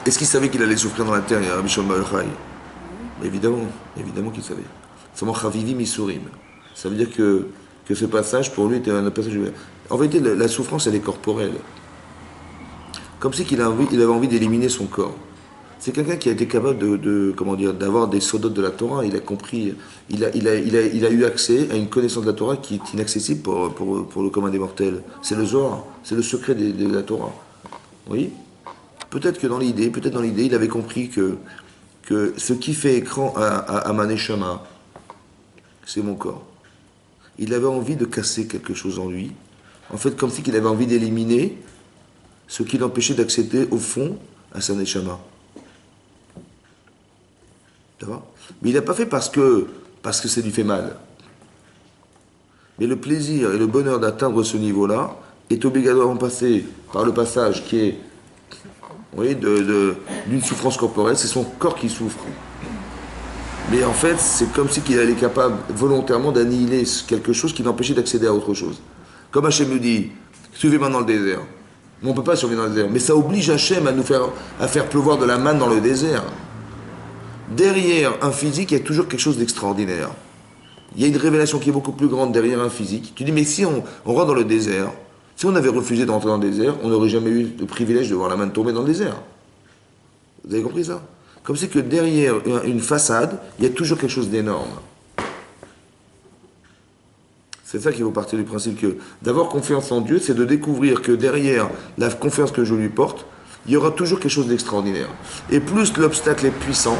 Est-ce qu'il savait qu'il allait souffrir dans la terre, Rabbi Shimon Bar Yochai? Évidemment qu'il savait. Seulement Chavivi misurim. Ça veut dire que ce passage, pour lui, était un passage... En vérité, la souffrance, elle est corporelle. Comme si il avait envie d'éliminer son corps. C'est quelqu'un qui a été capable d'avoir des sodotes de la Torah. Il a compris, il a eu accès à une connaissance de la Torah qui est inaccessible pour le commun des mortels. C'est le Zohar, c'est le secret de la Torah. Oui. Peut-être dans l'idée, il avait compris que ce qui fait écran à ma neshama, c'est mon corps. Il avait envie de casser quelque chose en lui. En fait, comme si il avait envie d'éliminer ce qui l'empêchait d'accéder au fond à sa neshama. Mais il n'a pas fait parce que ça lui fait mal. Mais le plaisir et le bonheur d'atteindre ce niveau-là est obligatoirement passé par le passage qui est d'une souffrance corporelle. C'est son corps qui souffre. Mais en fait, c'est comme si il allait capable volontairement d'annihiler quelque chose qui l'empêchait d'accéder à autre chose. Comme Hachem nous dit, suivez-moi dans le désert. Mais on ne peut pas survivre dans le désert. Mais ça oblige Hachem à faire pleuvoir de la manne dans le désert. Derrière un physique, il y a toujours quelque chose d'extraordinaire. Il y a une révélation qui est beaucoup plus grande derrière un physique. Tu dis, mais si on rentre dans le désert, si on avait refusé de rentrer dans le désert, on n'aurait jamais eu le privilège de voir la manne tomber dans le désert. Vous avez compris ça? Comme c'est que derrière une façade, il y a toujours quelque chose d'énorme. C'est ça qu'il faut partir du principe que d'avoir confiance en Dieu, c'est de découvrir que derrière la confiance que je lui porte, il y aura toujours quelque chose d'extraordinaire. Et plus l'obstacle est puissant,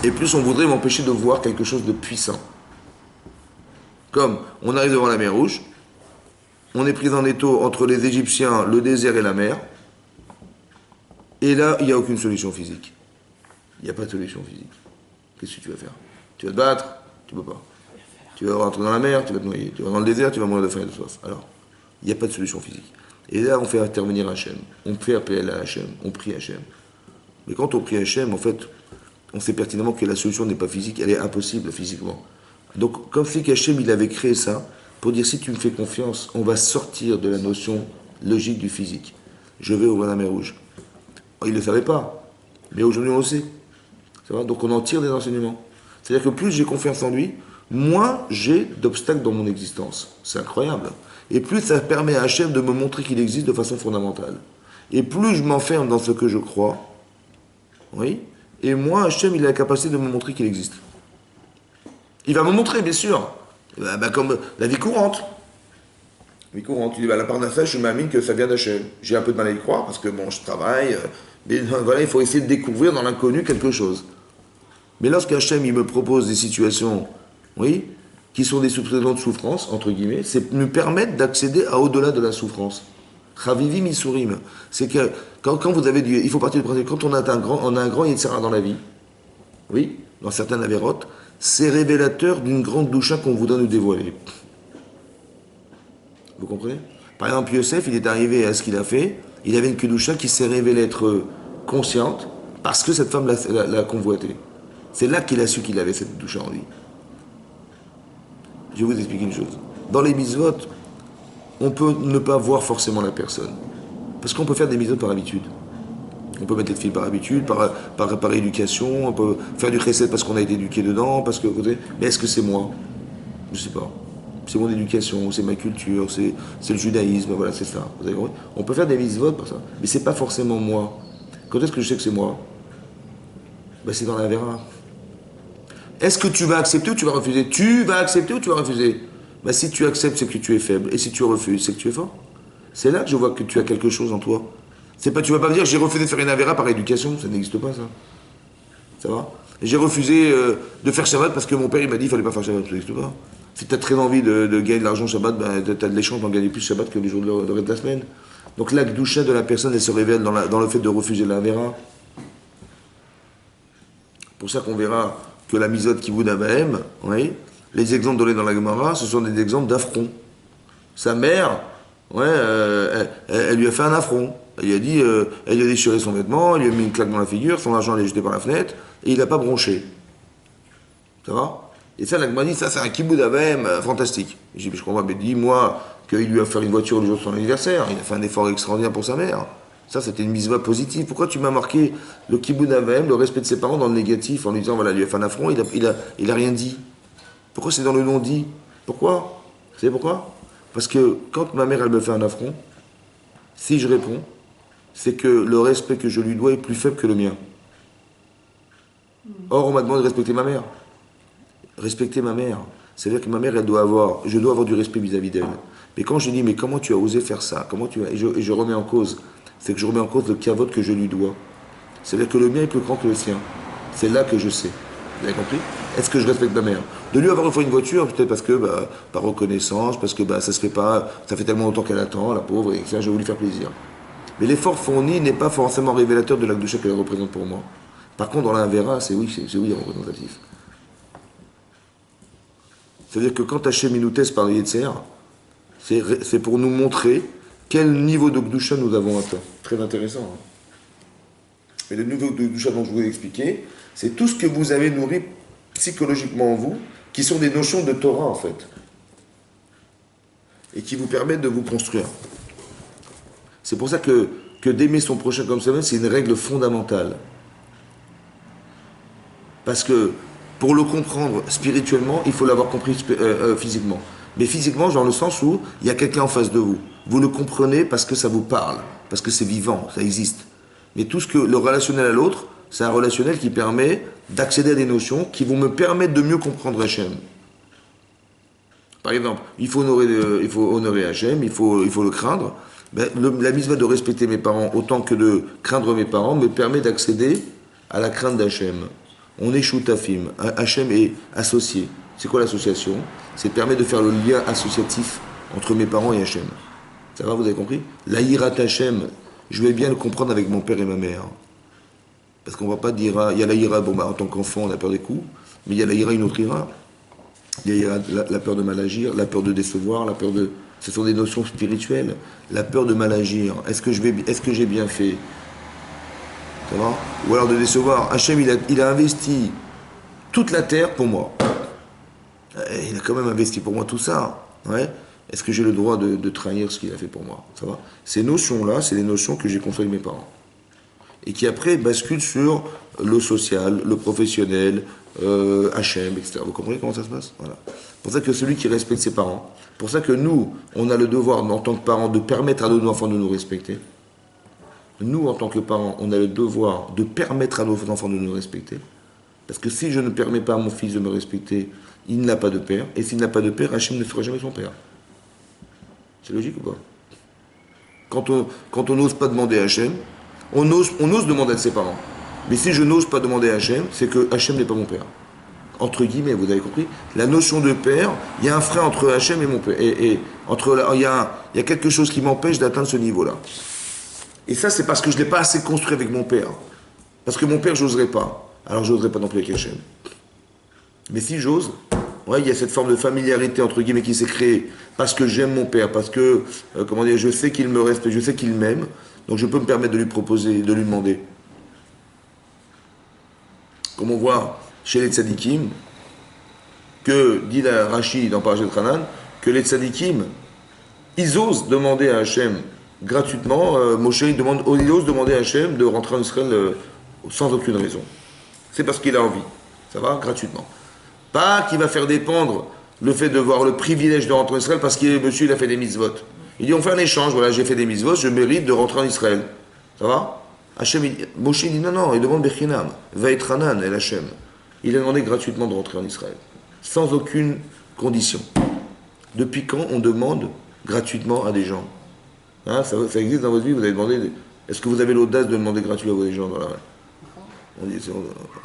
et plus on voudrait m'empêcher de voir quelque chose de puissant. Comme on arrive devant la mer Rouge, on est pris en étau entre les Égyptiens, le désert et la mer, et là, il n'y a aucune solution physique. Il n'y a pas de solution physique. Qu'est-ce que tu vas faire? Tu vas te battre? Tu ne peux pas. Tu vas rentrer dans la mer, tu vas te noyer. Tu vas dans le désert, tu vas mourir de faim et de soif. Alors, il n'y a pas de solution physique. Et là, on fait intervenir Hachem. On fait appel à Hachem. On prie Hachem. Mais quand on prie Hachem, en fait, on sait pertinemment que la solution n'est pas physique, elle est impossible physiquement. Donc, comme c'est qu'Hachem, il avait créé ça, pour dire si tu me fais confiance, on va sortir de la notion logique du physique. Je vais ouvrir la mer Rouge. Il ne le savait pas, mais aujourd'hui on le sait. Ça va? Donc on en tire des enseignements. C'est-à-dire que plus j'ai confiance en lui, moins j'ai d'obstacles dans mon existence. C'est incroyable. Et plus ça permet à Hachem de me montrer qu'il existe de façon fondamentale. Et plus je m'enferme dans ce que je crois, oui, et moins Hachem il a la capacité de me montrer qu'il existe. Il va me montrer, bien sûr, comme la vie courante. La vie courante, tu dis, la parnassa, je m'amine que ça vient d'Hachem. J'ai un peu de mal à y croire, parce que bon, je travaille, mais voilà, il faut essayer de découvrir dans l'inconnu quelque chose. Mais lorsque Hachem il me propose des situations, oui, qui sont des situations de souffrance, entre guillemets, c'est nous permettre d'accéder à au-delà de la souffrance. Chavivim Isurim. C'est que quand vous avez il faut partir du principe, quand on a un grand Yetzirah dans la vie, oui, dans certaines avérotes, c'est révélateur d'une grande doucha qu'on voudrait nous dévoiler. Vous comprenez? Par exemple, Yosef, il est arrivé à ce qu'il a fait, il avait une kedusha qui s'est révélée être consciente parce que cette femme l'a convoité. C'est là qu'il a su qu'il avait cette doucha en lui. Je vais vous expliquer une chose. Dans les mitzvot, on peut ne pas voir forcément la personne. Parce qu'on peut faire des mitzvot par habitude. On peut mettre les filles par habitude, par éducation, on peut faire du chesed parce qu'on a été éduqué dedans, parce que... Mais est-ce que c'est moi? Je ne sais pas. C'est mon éducation, c'est ma culture, c'est le judaïsme, voilà, c'est ça. Vous avez compris? On peut faire des mitzvot par ça. Mais c'est pas forcément moi. Quand est-ce que je sais que c'est moi? C'est dans la vera. Est-ce que tu vas accepter ou tu vas refuser? Tu vas accepter ou tu vas refuser? Si tu acceptes, c'est que tu es faible. Et si tu refuses, c'est que tu es fort. C'est là que je vois que tu as quelque chose en toi. C'est pas, tu vas pas me dire, j'ai refusé de faire une avéra par éducation. Ça n'existe pas, ça. Ça va? J'ai refusé de faire Shabbat parce que mon père il m'a dit qu'il fallait pas faire Shabbat. Ça n'existe pas. Si tu as très envie de gagner de l'argent Shabbat, tu as de l'échange d'en gagner plus Shabbat que les jours de reste de la semaine. Donc la gdoucha de la personne, elle se révèle dans le fait de refuser la vera. Pour ça qu'on verra que la misode qui vous d'Abahem, oui, les exemples donnés dans la Gemara, ce sont des exemples d'affront. Sa mère, elle lui a fait un affront. Elle lui a dit, elle lui a déchiré son vêtement, elle lui a mis une claque dans la figure, son argent elle est jeté par la fenêtre, et il n'a pas bronché. Ça va? Et ça, la Gemara dit, ça c'est un kiboud Abahem fantastique. J'ai dit, je comprends, mais dis-moi qu'il lui a fait une voiture le jour de son anniversaire, il a fait un effort extraordinaire pour sa mère. Ça, c'était une mitzvah positive. Pourquoi tu m'as marqué le kiboud Abahem, le respect de ses parents dans le négatif, en lui disant, voilà, il lui a fait un affront, il a rien dit? Pourquoi c'est dans le non-dit? Pourquoi? Vous savez pourquoi? Parce que quand ma mère, elle me fait un affront, si je réponds, c'est que le respect que je lui dois est plus faible que le mien. Or, on m'a demandé de respecter ma mère. Respecter ma mère, c'est-à-dire que ma mère, je dois avoir du respect vis-à-vis d'elle. Mais quand je dis, mais comment tu as osé faire ça? Et je remets en cause, c'est que je remets en cause le kavod que je lui dois. C'est-à-dire que le mien est plus grand que le sien. C'est là que je sais. Vous avez compris? Est-ce que je respecte ma mère? De lui avoir offert une voiture, peut-être parce que, par reconnaissance, parce que ça se fait pas, ça fait tellement longtemps qu'elle attend, la pauvre, et que j'ai voulu faire plaisir. Mais l'effort fourni n'est pas forcément révélateur de l'acte de chèque qu'elle représente pour moi. Par contre, dans l'invéra, c'est oui représentatif. C'est-à-dire que quand Hachem nous teste par le Yetzer, c'est pour nous montrer quel niveau de Gdusha nous avons atteint. Très intéressant. Hein. Mais le niveau de Gdusha dont je vous ai expliqué, c'est tout ce que vous avez nourri psychologiquement en vous, qui sont des notions de Torah en fait, et qui vous permettent de vous construire. C'est pour ça que d'aimer son prochain comme soi-même, c'est une règle fondamentale. Parce que pour le comprendre spirituellement, il faut l'avoir compris physiquement. Mais physiquement, dans le sens où il y a quelqu'un en face de vous. Vous le comprenez parce que ça vous parle, parce que c'est vivant, ça existe. Mais tout ce que le relationnel à l'autre, c'est un relationnel qui permet d'accéder à des notions qui vont me permettre de mieux comprendre Hachem. Par exemple, il faut honorer Hachem, il faut le craindre, Ben, la mitzvah de respecter mes parents autant que de craindre mes parents me permet d'accéder à la crainte d'Hachem. On est shutafim. Hachem est associé. C'est quoi l'association? C'est permet de faire le lien associatif entre mes parents et Hachem. Ça va, vous avez compris? La hirat Hachem, je vais bien le comprendre avec mon père et ma mère. Parce qu'on va pas dire, il y a la hirat, bon, en tant qu'enfant, on a peur des coups, mais il y a la hirat, une autre hirat. Il y a la peur de mal agir, la peur de décevoir, la peur de... Ce sont des notions spirituelles. La peur de mal agir. Est-ce que j'ai bien fait? Ça va? Ou alors de décevoir. Hachem, il a investi toute la terre pour moi. Il a quand même investi pour moi tout ça. Ouais. Est-ce que j'ai le droit de trahir ce qu'il a fait pour moi? Ça va? Ces notions-là, c'est les notions que j'ai construites avec mes parents. Et qui après basculent sur le social, le professionnel, Hachem, etc. Vous comprenez comment ça se passe? Voilà. C'est pour ça que celui qui respecte ses parents, pour ça que nous, on a le devoir, en tant que parents, de permettre à nos enfants de nous respecter. Nous, en tant que parents, on a le devoir de permettre à nos enfants de nous respecter. Parce que si je ne permets pas à mon fils de me respecter, il n'a pas de père. Et s'il n'a pas de père, Hachem ne sera jamais son père. C'est logique ou pas? Quand on n'ose pas demander à Hachem, on ose demander à ses parents. Mais si je n'ose pas demander à Hachem, c'est que Hachem n'est pas mon père. Entre guillemets, vous avez compris? La notion de père, il y a un frein entre Hachem et mon père. Il y a quelque chose qui m'empêche d'atteindre ce niveau-là. Et ça, c'est parce que je ne l'ai pas assez construit avec mon père. Parce que mon père, je n'oserais pas. Alors, je n'oserais pas non plus avec Hachem. Mais si j'ose, ouais, il y a cette forme de familiarité, entre guillemets, qui s'est créée parce que j'aime mon père, parce que, comment dire, je sais qu'il me respecte, je sais qu'il m'aime, donc je peux me permettre de lui proposer, de lui demander. Comme on voit chez les tzadikim, que, dit la Rashi dans Parashat Hanan, que les tzadikim, ils osent demander à Hachem gratuitement, Moshe il ose demander à Hachem de rentrer en Israël sans aucune raison. C'est parce qu'il a envie. Ça va? Gratuitement. Pas qu'il va faire dépendre le fait de voir le privilège de rentrer en Israël parce que monsieur il a fait des mitzvot. Il dit on fait un échange, voilà j'ai fait des mitzvot, je mérite de rentrer en Israël. Ça va? Hachem, Moshe dit non, il demande Bechinam, Vaetranan el Hachem. Il a demandé gratuitement de rentrer en Israël. Sans aucune condition. Depuis quand on demande gratuitement à des gens? Hein, ça existe dans votre vie, vous avez demandé. Est-ce que vous avez l'audace de demander gratuitement à des gens dans la main? On dit,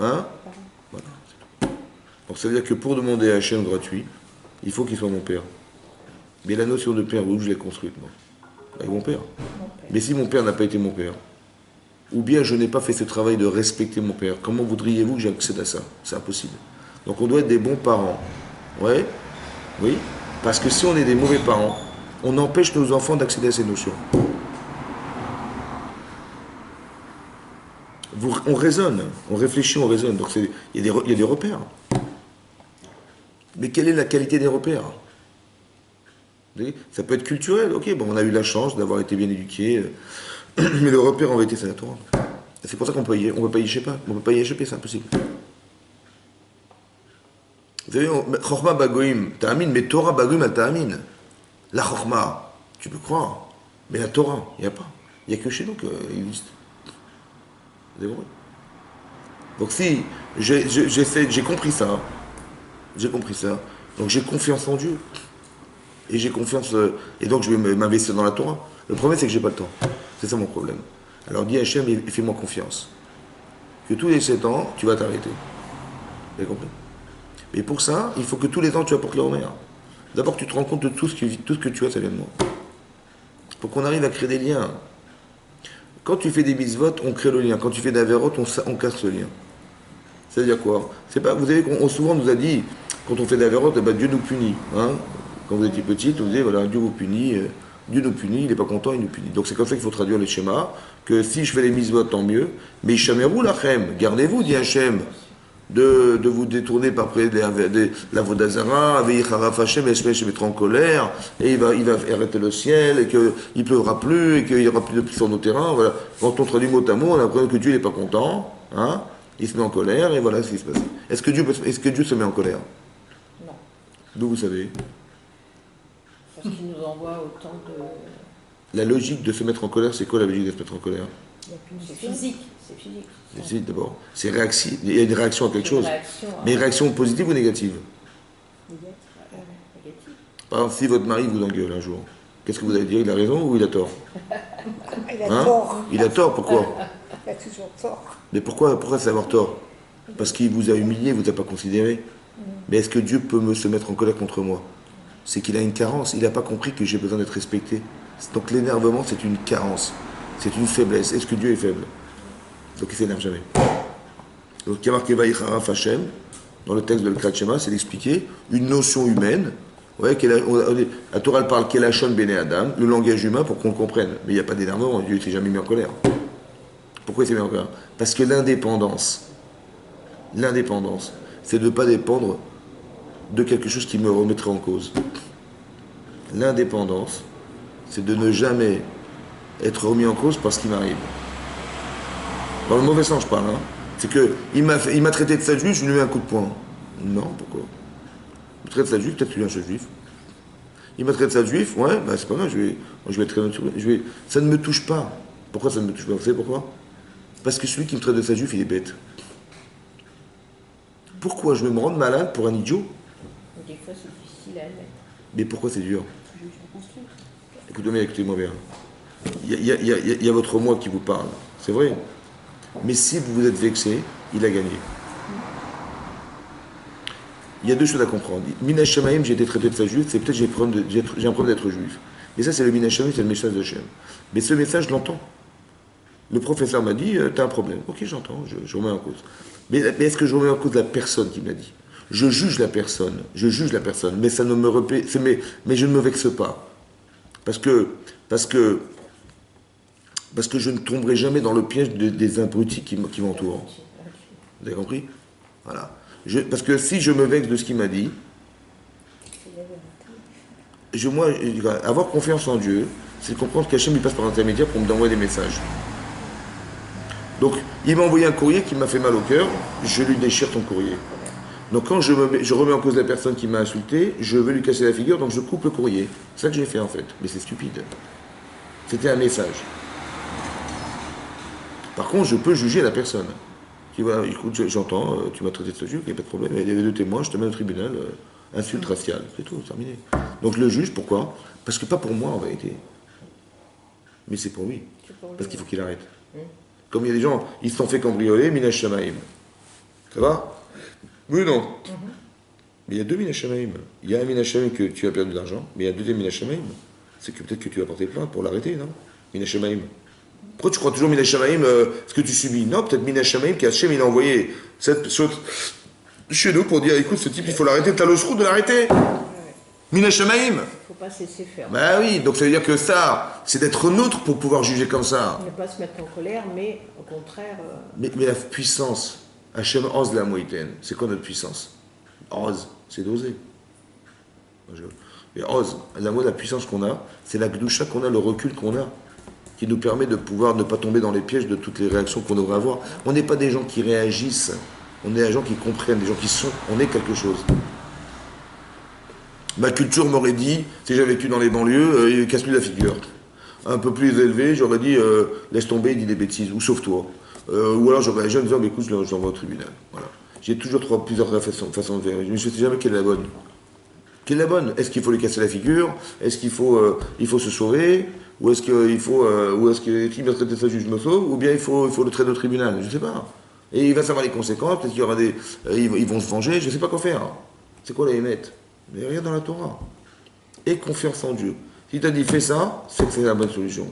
hein? Voilà, c'est tout. Donc ça veut dire que pour demander à Hachem gratuit, il faut qu'il soit mon père. Mais la notion de père, où je l'ai construite, moi? Avec mon père. Mais si mon père n'a pas été mon père, ou bien je n'ai pas fait ce travail de respecter mon père, comment voudriez-vous que j'accède à ça? C'est impossible. Donc on doit être des bons parents. Ouais? Oui? Parce que si on est des mauvais parents, on empêche nos enfants d'accéder à ces notions. On raisonne, on réfléchit, on raisonne. Donc il y a des repères. Mais quelle est la qualité des repères? Ça peut être culturel, ok, bon, on a eu la chance d'avoir été bien éduqués, mais le repère en vérité c'est la Torah. C'est pour ça qu'on peut y échapper, c'est impossible. Vous savez, Chorma Bagoim, Ta'amin, mais Torah Bagoim al Ta'amin. La Chorma, tu peux croire, mais la Torah, il n'y a pas. Il n'y a que chez nous qu'elle existe. Vous avez compris? Donc si j'ai compris ça, donc j'ai confiance en Dieu. Et j'ai confiance, et donc je vais m'investir dans la Torah. Le problème c'est que j'ai pas le temps. C'est ça mon problème. Alors dis à Hachem, fais-moi confiance. Que tous les 7 ans, tu vas t'arrêter. Vous avez compris? Et pour ça, il faut que tous les ans tu apportes le Homer. D'abord tu te rends compte de tout ce que tu as, ça vient de moi. Pour qu'on arrive à créer des liens. Quand tu fais des mitzvot, on crée le lien. Quand tu fais des avérotes, on casse le lien. C'est-à-dire quoi? C'est pas, vous savez qu'on souvent nous a dit, quand on fait des avérotes, ben Dieu nous punit. Hein? Quand vous étiez petit, on vous disait, voilà, Dieu vous punit, Dieu nous punit, il n'est pas content, il nous punit. Donc c'est comme ça qu'il faut traduire le schéma, que si je fais les mitzvot, tant mieux, mais Ishameru lachem, gardez-vous, dit Hachem, de vous détourner par près de la Vodazara, Veicharaf Hachem, Hachem se mettra en colère, et il va arrêter le ciel, et qu'il ne pleuvra plus, et qu'il n'y aura plus de pluie sur nos terrains. Voilà. Quand on traduit mot à mot, on apprend que Dieu n'est pas content, hein, il se met en colère, et voilà ce qui se passe. Est-ce que Dieu se met en colère? Non. D'où vous savez? Parce qu'il nous envoie autant de... La logique de se mettre en colère, c'est quoi la logique de se mettre en colère? C'est physique. C'est physique. Si, d'abord. C'est réactif. Il y a une réaction à quelque chose. Mais une réaction positive ou négative? Négative. Par exemple, si votre mari vous engueule un jour, Qu'est-ce que vous allez dire? Il a raison ou il a tort? Il a tort. Il a tort, pourquoi? Il a toujours tort. Mais pourquoi c'est avoir tort? Parce qu'il vous a humilié, il vous a pas considéré. Mais est-ce que Dieu peut se mettre en colère contre moi? C'est qu'il a une carence, il n'a pas compris que j'ai besoin d'être respecté. Donc l'énervement, c'est une carence, c'est une faiblesse. Est-ce que Dieu est faible? Donc il ne s'énerve jamais. Donc il y a marqué Vaïcharaf Hashem, dans le texte de l'Krat Shema, c'est d'expliquer une notion humaine. Ouais, la Torah elle parle Kelachon Bene Adam, le langage humain pour qu'on le comprenne. Mais il n'y a pas d'énervement, Dieu ne s'est jamais mis en colère. Pourquoi il s'est mis en colère? Parce que l'indépendance, c'est de ne pas dépendre de quelque chose qui me remettrait en cause. L'indépendance, c'est de ne jamais être remis en cause par ce qui m'arrive. Dans le mauvais sens, je parle. Hein. C'est qu'il m'a traité de sale juif, je lui mets un coup de poing. Non, pourquoi? Il me traite de sale juif, peut-être qu'il est un seul juif. Il m'a traité de sale juif, ouais, bah c'est pas grave, je vais être très naturel. Ça ne me touche pas. Pourquoi ça ne me touche pas? Vous savez pourquoi? Parce que celui qui me traite de sale juif, il est bête. Pourquoi je vais me rendre malade pour un idiot? Des fois, c'est difficile à admettre. Mais pourquoi c'est dur? Je me suis reconstruite. Écoutez-moi bien. Il y a votre moi qui vous parle. C'est vrai. Mais si vous vous êtes vexé, il a gagné. Il y a deux choses à comprendre. Mina Shamaim, j'ai été traité de ça juif, c'est peut-être j'ai un problème d'être juif. Mais ça, c'est le Mina Shamaim, c'est le message de Shem. Mais ce message, je l'entends. Le professeur m'a dit, t'as un problème. Ok, j'entends, je remets en cause. Mais est-ce que je remets en cause la personne qui m'a dit? Je juge la personne, mais ça ne me répète, mais je ne me vexe pas. Parce que je ne tomberai jamais dans le piège des abrutis qui m'entourent. Vous avez compris? Voilà. Parce que si je me vexe de ce qu'il m'a dit, avoir confiance en Dieu, c'est comprendre qu'Hachem il passe par l'intermédiaire pour me envoyer des messages. Donc, il m'a envoyé un courrier qui m'a fait mal au cœur, je lui déchire ton courrier. Donc quand je remets en cause la personne qui m'a insulté, je veux lui casser la figure, donc je coupe le courrier. C'est ça que j'ai fait en fait. Mais c'est stupide. C'était un message. Par contre, je peux juger la personne. Qui va, écoute, j'entends, tu m'as traité de ce juif, il n'y a pas de problème. Il y avait deux témoins, je te mets au tribunal, insulte raciale. C'est tout, terminé. Donc le juge, pourquoi? Parce que pas pour moi en vérité. Mais c'est pour lui. Parce qu'il faut qu'il arrête. Comme il y a des gens, ils se sont fait cambrioler, Minash Shamaim. Ça va? Oui ou non? Mais il y a deux Minashamaim. Il y a un Minashamaim que tu as perdu de l'argent, mais il y a un deuxième Minashamaim. C'est que peut-être que tu vas porter plainte pour l'arrêter, non? Minashamaim. Pourquoi tu crois toujours Minashamaim ce que tu subis? Non, peut-être Minashamaim qui Hachem il a envoyé cette chose chez nous pour dire écoute, ce type il faut l'arrêter, t'as le route de l'arrêter. Minashamaim. Il ne faut pas se laisser faire. Bah oui, donc ça veut dire que ça, c'est d'être neutre pour pouvoir juger comme ça. Ne pas se mettre en colère, mais au contraire. Mais la puissance. Hachem ose la moïtaine. C'est quoi notre puissance? Ose, c'est d'oser. Mais ose, la puissance qu'on a, c'est la gdoucha qu'on a, le recul qu'on a, qui nous permet de pouvoir ne pas tomber dans les pièges de toutes les réactions qu'on devrait avoir. On n'est pas des gens qui réagissent, on est des gens qui comprennent, des gens qui sont, on est quelque chose. Ma culture m'aurait dit, si j'avais vécu dans les banlieues, casse-lui la figure. Un peu plus élevé, j'aurais dit, laisse tomber, il dit des bêtises, ou sauve-toi. Ou alors j'aurais un jeune homme, écoute, je l'envoie au tribunal. Voilà. J'ai toujours plusieurs façons de faire. Je ne sais jamais quelle est la bonne. Quelle est la bonne? Est-ce qu'il faut lui casser la figure? Est-ce qu'il faut, se sauver? Ou est-ce qu'il m'a traité de ça, je me sauve? Ou bien il faut le traiter au tribunal? Je ne sais pas. Et il va savoir les conséquences, peut-être qu'il y aura ils vont se venger, je ne sais pas quoi faire. C'est quoi la émette? Mais rien dans la Torah. Et confiance en Dieu. Si tu as dit fais ça, c'est que c'est la bonne solution.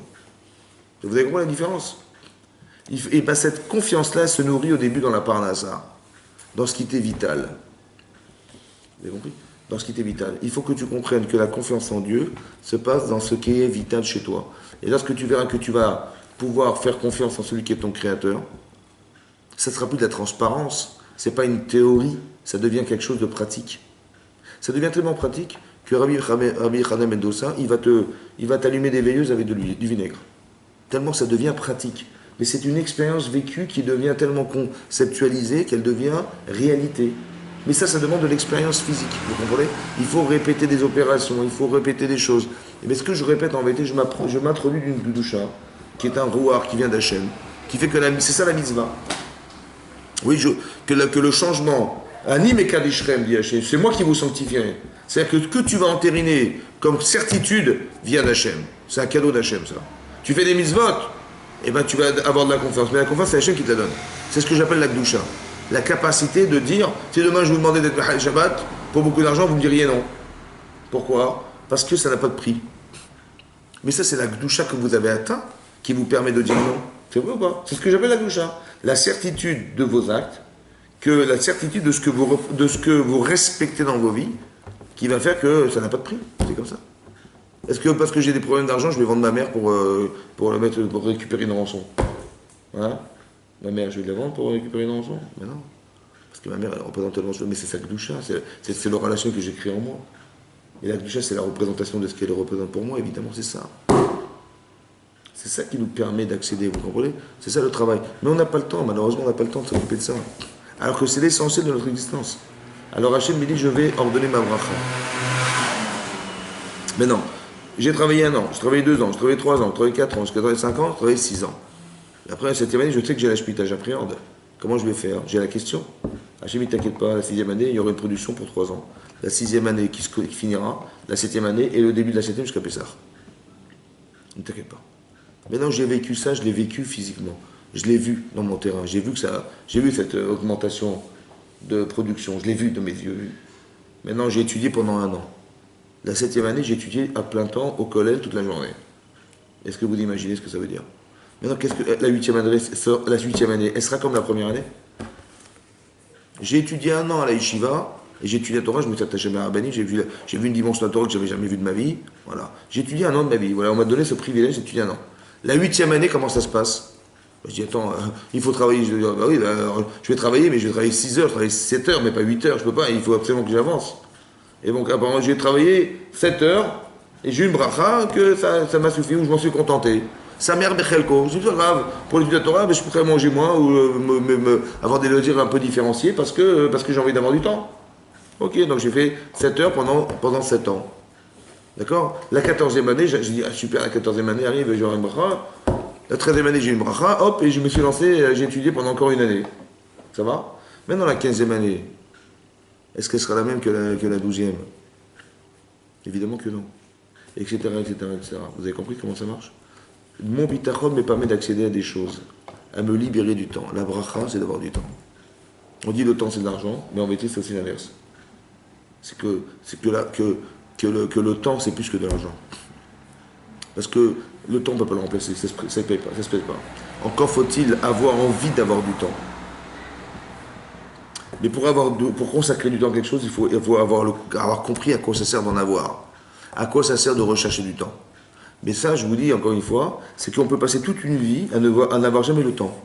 Vous avez compris la différence? Et bien cette confiance-là se nourrit au début dans la parnassa, dans ce qui t'est vital. Vous avez compris? Dans ce qui t'est vital. Il faut que tu comprennes que la confiance en Dieu se passe dans ce qui est vital chez toi. Et lorsque tu verras que tu vas pouvoir faire confiance en celui qui est ton créateur, ça ne sera plus de la transparence, ce n'est pas une théorie, ça devient quelque chose de pratique. Ça devient tellement pratique que Rabbi Chanan Mendoza, il va t'allumer des veilleuses avec du vinaigre. Tellement ça devient pratique. Mais c'est une expérience vécue qui devient tellement conceptualisée qu'elle devient réalité. Mais ça demande de l'expérience physique, vous comprenez? Il faut répéter des opérations, il faut répéter des choses. Et bien ce que je répète en vérité, je m'introduis d'une Gdoucha, qui est un rouar qui vient d'Hachem, qui fait que c'est ça la mitzvah. Oui, que le changement Ani mekadishrem, dit Hachem, c'est moi qui vous sanctifierai. C'est-à-dire que ce que tu vas entériner comme certitude vient d'Hachem. C'est un cadeau d'Hachem, ça. Tu fais des mitzvot, et ben tu vas avoir de la confiance. Mais la confiance, c'est Hachem qui te la donne. C'est ce que j'appelle la Gdusha. La capacité de dire, si demain je vous demandais d'être Mahal Shabbat, pour beaucoup d'argent, vous me diriez non. Pourquoi? Parce que ça n'a pas de prix. Mais ça, c'est la Gdusha que vous avez atteint qui vous permet de dire non. C'est vrai ou pas? C'est ce que j'appelle la Gdusha. La certitude de vos actes, que la certitude de ce que vous respectez dans vos vies, qui va faire que ça n'a pas de prix. C'est comme ça. Est-ce que parce que j'ai des problèmes d'argent, je vais vendre ma mère pour récupérer une rançon? Hein? Ma mère, je vais la vendre pour récupérer une rançon? Mais non. Parce que ma mère, elle représente tellement de choses. Mais c'est sa Gdusha, c'est la relation que j'ai créée en moi. Et la Gdusha, c'est la représentation de ce qu'elle représente pour moi, évidemment, c'est ça. C'est ça qui nous permet d'accéder, vous comprenez? C'est ça le travail. Mais on n'a pas le temps, malheureusement, on n'a pas le temps de s'occuper de ça. Alors que c'est l'essentiel de notre existence. Alors Hachem me dit, je vais ordonner ma bracha. Mais non, j'ai travaillé 1 an, j'ai travaillé 2 ans, j'ai travaillé 3 ans, j'ai travaillé 4 ans, j'ai travaillé 5 ans, j'ai travaillé 6 ans. Et après, la 7e année, je sais que j'ai la shmita, j'appréhende. Comment je vais faire? J'ai la question. Hachem, ne t'inquiète pas, la 6e année, il y aura une production pour 3 ans. La 6e année qui finira, la 7e année et le début de la 7e jusqu'à Pessah. Ne t'inquiète pas. Maintenant, j'ai vécu ça, je l'ai vécu physiquement. Je l'ai vu dans mon terrain. J'ai vu cette augmentation de production. Je l'ai vu de mes yeux. Maintenant, j'ai étudié pendant 1 an. La 7e année, j'ai étudié à plein temps au collège toute la journée. Est-ce que vous imaginez ce que ça veut dire? Maintenant, qu'est-ce que la 8e année, elle sera comme la première année? J'ai étudié 1 an à la yeshiva. Et j'ai étudié la Torah, je me suis attaché à ma rabbinite, j'ai vu une dimension de la Torah que je n'avais jamais vue de ma vie. Voilà. J'ai étudié 1 an de ma vie. Voilà, on m'a donné ce privilège d'étudier 1 an. La 8e année, comment ça se passe? Je dis, attends, il faut travailler. Je dis, bah oui, je vais travailler, mais je vais travailler 6 heures, je vais travailler 7 heures, mais pas 8 heures, je peux pas, il faut absolument que j'avance. Et donc, apparemment, j'ai travaillé 7 heures, et j'ai eu une bracha que ça m'a suffi, où je m'en suis contenté. Sa mère Bechelko, je dis, c'est pas grave, pour l'étude de la Torah, je pourrais manger moins, ou avoir des loisirs un peu différenciés, parce que j'ai envie d'avoir du temps. Ok, donc j'ai fait 7 heures pendant 7 ans. D'accord? La 14e année, j'ai dit, ah super, la 14e année arrive, j'aurai une bracha. La 13e année, j'ai eu une bracha, hop, et je me suis lancé, j'ai étudié pendant encore 1 année. Ça va? Maintenant, la 15e année, est-ce qu'elle sera la même que la 12e? Évidemment que non. Etc., etc., etc. Vous avez compris comment ça marche? Mon bitachon me permet d'accéder à des choses, à me libérer du temps. La bracha, c'est d'avoir du temps. On dit le temps, c'est de l'argent, mais en vérité, c'est aussi l'inverse. C'est que le temps, c'est plus que de l'argent. Parce que le temps ne peut pas le remplacer, ça ne se paye pas. Encore faut-il avoir envie d'avoir du temps. Mais pour consacrer du temps à quelque chose, il faut avoir compris à quoi ça sert d'en avoir. À quoi ça sert de rechercher du temps. Mais ça, je vous dis encore une fois, c'est qu'on peut passer toute une vie à n'avoir jamais le temps.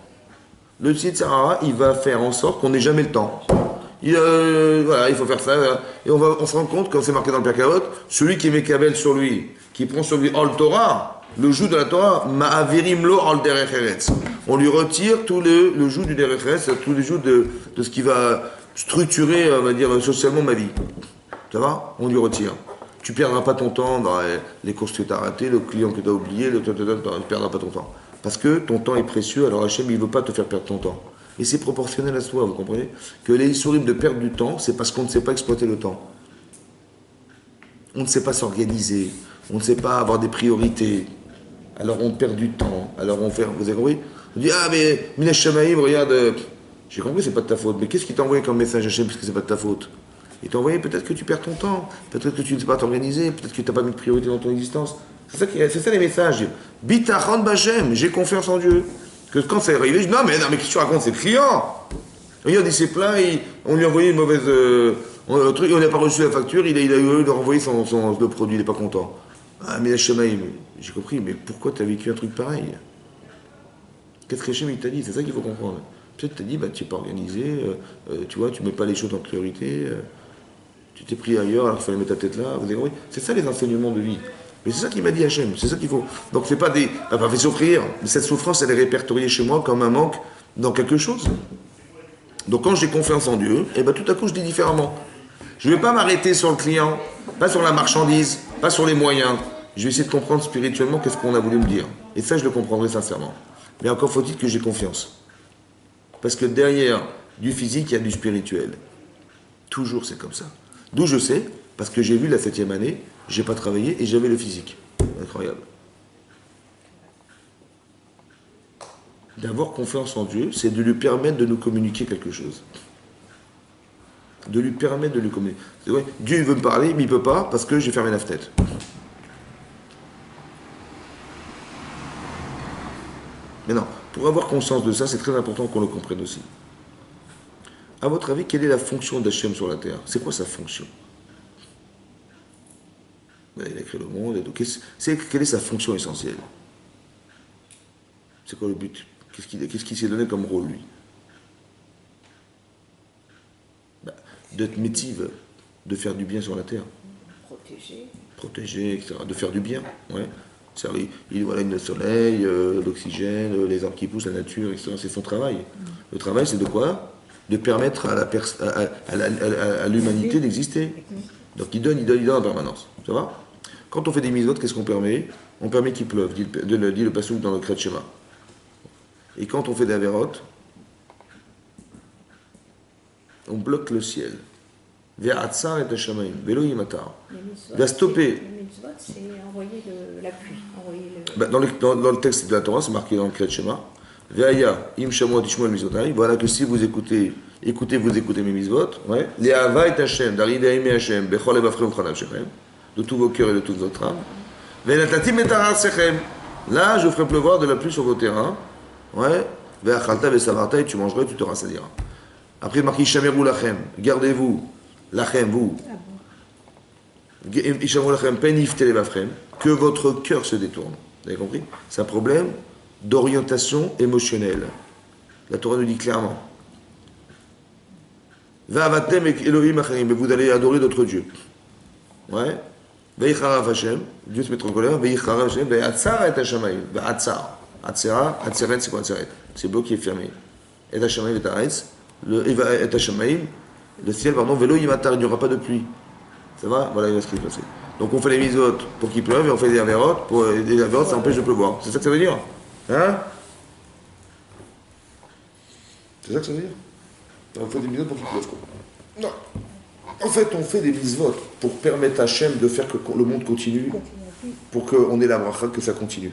Le Tzitz-Hara, il va faire en sorte qu'on n'ait jamais le temps. Voilà, il faut faire ça. Et on se rend compte, comme c'est marqué dans le Père Kavot, celui qui met Kabel sur lui, qui prend sur lui Al Torah, le joug de la Torah, Ma'avirim lo al derech eretz. On lui retire tout le joug du derech eretz, tous les jougs de ce qui va structurer, on va dire, socialement ma vie. Ça va? On lui retire. Tu ne perdras pas ton temps dans les courses que tu as ratées, le client que tu as oublié, tu ne perdras pas ton temps. Parce que ton temps est précieux, alors Hachem, il ne veut pas te faire perdre ton temps. Et c'est proportionnel à soi, vous comprenez? Que les souris de perdre du temps, c'est parce qu'on ne sait pas exploiter le temps. On ne sait pas s'organiser, on ne sait pas avoir des priorités. Alors on perd du temps, alors on fait... Vous avez compris? On dit, ah mais Minash Shamaïm, regarde, j'ai compris, c'est pas de ta faute. Mais qu'est-ce qui t'a envoyé comme message Hachem, parce que c'est pas de ta faute? Il t'a envoyé peut-être que tu perds ton temps, peut-être que tu ne sais pas t'organiser, peut-être que tu n'as pas mis de priorité dans ton existence. C'est ça les messages. Bitachon Bachem, j'ai confiance en Dieu. Que quand ça est arrivé, je dis non mais qu'est-ce que tu racontes, c'est le client. Regarde, il s'est plaint, on lui a envoyé une mauvaise truc, on n'a pas reçu la facture, il a eu de renvoyer le produit, il n'est pas content. Ah mais Hachem, j'ai compris, mais pourquoi tu as vécu un truc pareil? Qu'est-ce que Hachem t'a dit? C'est ça qu'il faut comprendre. Peut-être qu'il t'a dit, bah, tu n'es pas organisé, tu vois, tu ne mets pas les choses en priorité, tu t'es pris ailleurs alors qu'il fallait mettre ta tête là, vous avez compris? C'est ça les enseignements de vie. Mais c'est ça qu'il m'a dit Hachem, c'est ça qu'il faut. Donc c'est pas pas fait souffrir, mais cette souffrance elle est répertoriée chez moi comme un manque dans quelque chose. Donc quand j'ai confiance en Dieu, et ben tout à coup je dis différemment. Je ne vais pas m'arrêter sur le client, pas sur la marchandise, pas sur les moyens. Je vais essayer de comprendre spirituellement qu'est-ce qu'on a voulu me dire. Et ça je le comprendrai sincèrement. Mais encore faut-il que j'ai confiance. Parce que derrière du physique, il y a du spirituel. Toujours c'est comme ça. D'où je sais, parce que j'ai vu la 7e année, j'ai pas travaillé et j'avais le physique. Incroyable. D'avoir confiance en Dieu, c'est de lui permettre de nous communiquer quelque chose. De lui permettre de lui communiquer. C'est vrai, Dieu il veut me parler, mais il ne peut pas parce que j'ai fermé la fenêtre. Mais non, pour avoir conscience de ça, c'est très important qu'on le comprenne aussi. À votre avis, quelle est la fonction d'Hachem sur la terre? C'est quoi sa fonction? Il a créé le monde, et tout. Quelle est sa fonction essentielle? C'est quoi le but? Qu'est-ce qu'il s'est donné comme rôle, lui? D'être métive, de faire du bien sur la terre. Protéger, etc. De faire du bien, ouais. Voilà, le soleil, l'oxygène, les arbres qui poussent, la nature, etc. C'est son travail. Le travail, c'est de quoi? De permettre à l'humanité d'exister. Donc il donne en permanence. Ça va? Quand on fait des mitzvot, qu'est-ce qu'on permet? On permet qu'il pleuve, dit le passouk dans le Kriyat Shema. Et quand on fait des avérotes, on bloque le ciel. Ve'atzar et hashamayim, ve'elohim atar. Va stopper. Le mitzvot, c'est envoyer la pluie. Dans le texte de la Torah, c'est marqué dans le Kriyat Shema. Ve'aya, im shamu atishmu al-mitzvotai. Voilà que si vous écoutez mes mitzvot, ouais. Le'ava et Hashem, d'arriver à aimer Hashem, bechol evavchem uchal nafshechem, de tous vos cœurs et de toute votre âme. Ve'natatim et arasechem. Là, je ferai pleuvoir de la pluie sur vos terrains. Ouais. Ve'achalta ve'savarta, et tu mangeras et tu te rassasiras. Après, marqué shameru lachem. Gardez-vous. Lachem, vous. Ishamu lachem, penif televavchem. Que votre cœur se détourne. Vous avez compris? C'est un problème d'orientation émotionnelle. La Torah nous dit clairement. Va'avatem Elohim acharim, mais vous allez adorer d'autres dieux. Ouais. Ve'icharav Hashem, Dieu se met en colère. Ve'icharav Hashem, ve'atzar et hashamayim. Ve'atzar. Atzeret, c'est quoi Atzeret? C'est bloqué, fermé. Et hashamayim et haaretz. Et hashamayim, le ciel, pardon, ve'elohim atar, il n'y aura pas de pluie. Ça va? Voilà, il va ce qui se passer. Donc on fait les mitzvot pour qu'il pleuve et on fait des avérotes. Les avérotes, ça empêche de pleuvoir. C'est ça que ça veut dire? Hein? C'est ça que ça veut dire? On fait des mitzvot pour qu'il pleuve, quoi. Non. En fait, on fait des mitzvot pour permettre à Hachem de faire que le monde continue, pour qu'on ait la bracha, que ça continue.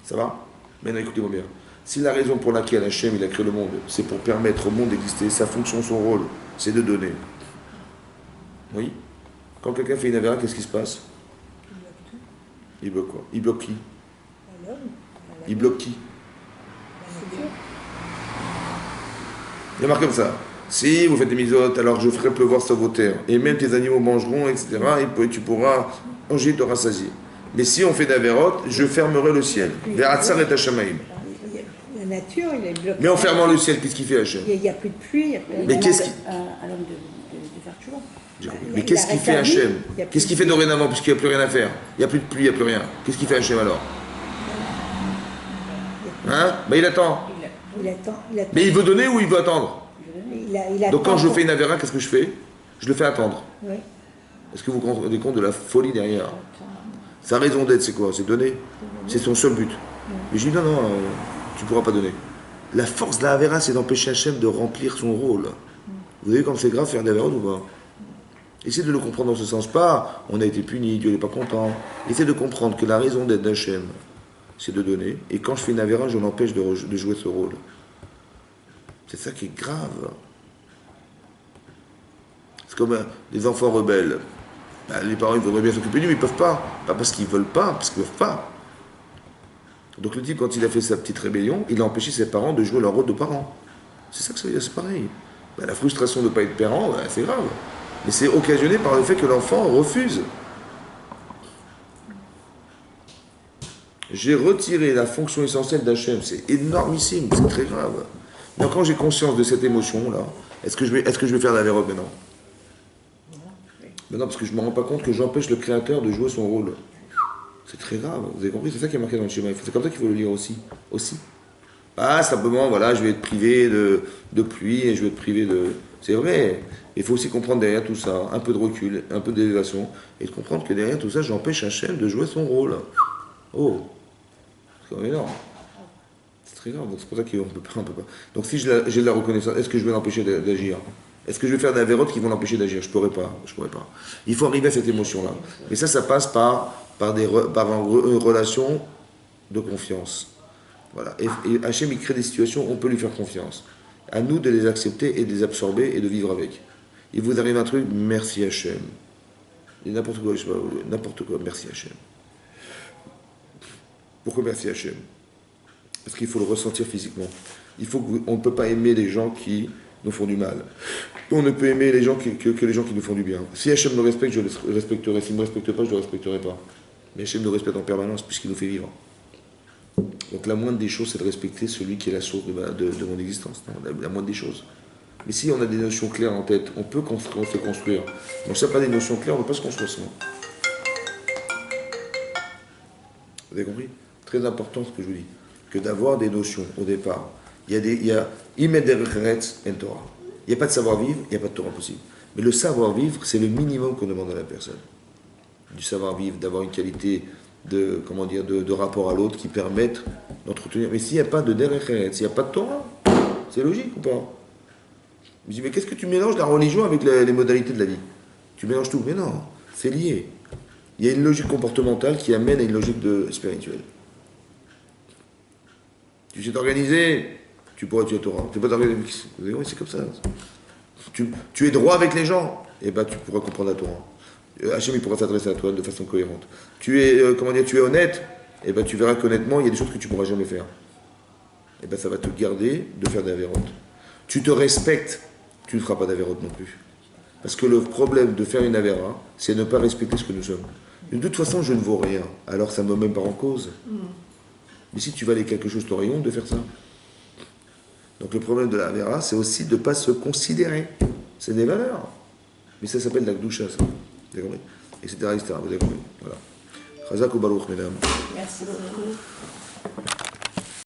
Ça va? Maintenant, écoutez-moi bien. Si la raison pour laquelle Hachem il a créé le monde, c'est pour permettre au monde d'exister, sa fonction, son rôle, c'est de donner. Oui? Quand quelqu'un fait une avéra, qu'est-ce qui se passe? Il bloque quoi? Il bloque qui? Il bloque qui? Il y a marqué comme ça. Si vous faites des mitzvot, alors je ferai pleuvoir sur vos terres. Et même tes animaux mangeront, etc. Et tu pourras manger, tu te rassasier. Mais si on fait d'Averot, je fermerai le ciel. Ve'atzar et hashamayim. La nature, il est bloquée. Mais en fermant le ciel, qu'est-ce qu'il fait Hachem? Il n'y a plus de pluie. Il y a plus... Mais qu'est-ce qui... À l'homme de faire toujours. Mais qu'est-ce qu'il fait Hachem? Qu'est-ce qu'il fait dorénavant puisqu'il n'y a plus rien à faire? Il n'y a plus de pluie, il n'y a plus rien. Qu'est-ce qu'il fait Hachem alors? Hein? Ben il attend. Il attend. Mais il veut donner ou il veut attendre? Il Donc quand je fais une avéra, qu'est-ce que je fais? Je le fais attendre. Oui. Est-ce que vous vous rendez compte de la folie derrière? Sa raison d'être, c'est quoi? C'est donner. C'est son seul but. Mais je dis non, tu ne pourras pas donner. La force de la avéra, c'est d'empêcher Hachem de remplir son rôle. Vous voyez comme c'est grave faire des avéras ou pas? Essayez de le comprendre dans ce sens. Pas, on a été puni, Dieu n'est pas content. Essayez de comprendre que la raison d'être d'Hachem, c'est de donner. Et quand je fais une avéra, je l'empêche de jouer ce rôle. C'est ça qui est grave. C'est comme des enfants rebelles. Les parents, ils voudraient bien s'occuper d'eux, mais ils ne peuvent pas. Pas parce qu'ils ne veulent pas, parce qu'ils ne peuvent pas. Donc le type, quand il a fait sa petite rébellion, il a empêché ses parents de jouer leur rôle de parents. C'est ça que ça veut dire, c'est pareil. La frustration de ne pas être parent, c'est grave. Mais c'est occasionné par le fait que l'enfant refuse. J'ai retiré la fonction essentielle d'Hachem. C'est énormissime, c'est très grave. Mais quand j'ai conscience de cette émotion-là, est-ce que je vais faire la vérobe maintenant? Non, parce que je ne me rends pas compte que j'empêche le Créateur de jouer son rôle. C'est très grave, vous avez compris? C'est ça qui est marqué dans le schéma. C'est comme ça qu'il faut le lire aussi. Ah, simplement, voilà, je vais être privé de pluie et je vais être privé de... C'est vrai. Il faut aussi comprendre derrière tout ça, un peu de recul, un peu d'élévation, et de comprendre que derrière tout ça, j'empêche Hachem de jouer son rôle. Oh, c'est quand même énorme. C'est très grave, donc c'est pour ça qu'on ne peut pas. Donc si j'ai de la reconnaissance, est-ce que je vais l'empêcher d'agir? Est-ce que je vais faire des avérotes qui vont l'empêcher d'agir? Je pourrais pas. Il faut arriver à cette émotion-là. Mais ça passe par une relation de confiance. Voilà. Et Hachem, il crée des situations où on peut lui faire confiance. À nous de les accepter et de les absorber et de vivre avec. Il vous arrive un truc, merci Hachem. Et n'importe quoi, je sais pas, n'importe quoi, merci Hachem. Pourquoi merci Hachem? Parce qu'il faut le ressentir physiquement. On ne peut pas aimer les gens qui nous font du mal. On ne peut aimer les gens que les gens qui nous font du bien. Si Hachem me respecte, je le respecterai. S'il ne me respecte pas, je ne le respecterai pas. Mais Hachem nous respecte en permanence puisqu'il nous fait vivre. Donc la moindre des choses, c'est de respecter celui qui est la source de mon existence. Non, la moindre des choses. Mais si on a des notions claires en tête, on peut se construire. Donc si on n'a pas des notions claires, on ne peut pas se construire sinon. Vous avez compris? Très important ce que je vous dis. Que d'avoir des notions au départ. Il y a Imed Eretz en Torah. Il n'y a pas de savoir-vivre, il n'y a pas de Torah possible. Mais le savoir-vivre, c'est le minimum qu'on demande à la personne. Du savoir-vivre, d'avoir une qualité de rapport à l'autre qui permettent d'entretenir. Mais s'il n'y a pas de Derech Eretz, s'il n'y a pas de Torah, c'est logique ou pas? Je me dis, mais qu'est-ce que tu mélanges la religion avec les modalités de la vie? Tu mélanges tout. Mais non, c'est lié. Il y a une logique comportementale qui amène à une logique spirituelle. Tu sais t'organiser, tu pourras tuer Torah. Tu peux t'organiser. Oui, c'est comme ça. Tu es droit avec les gens, et ben tu pourras comprendre la Torah. Hachem, il pourra s'adresser à toi de façon cohérente. Tu es honnête, et ben tu verras qu'honnêtement, il y a des choses que tu ne pourras jamais faire. Et ben ça va te garder de faire des avérotes. Tu te respectes, tu ne feras pas d'avérotes non plus. Parce que le problème de faire une avéra, c'est ne pas respecter ce que nous sommes. De toute façon, je ne vaux rien, alors ça ne me met même pas en cause. Mais si tu valais quelque chose, tu aurais honte de faire ça. Donc le problème de la avéra, c'est aussi de ne pas se considérer. C'est des valeurs. Mais ça s'appelle la gdoucha, ça. Vous avez compris? Etc. Vous avez compris? Voilà. Chazak ou Baruch, mesdames. Merci beaucoup.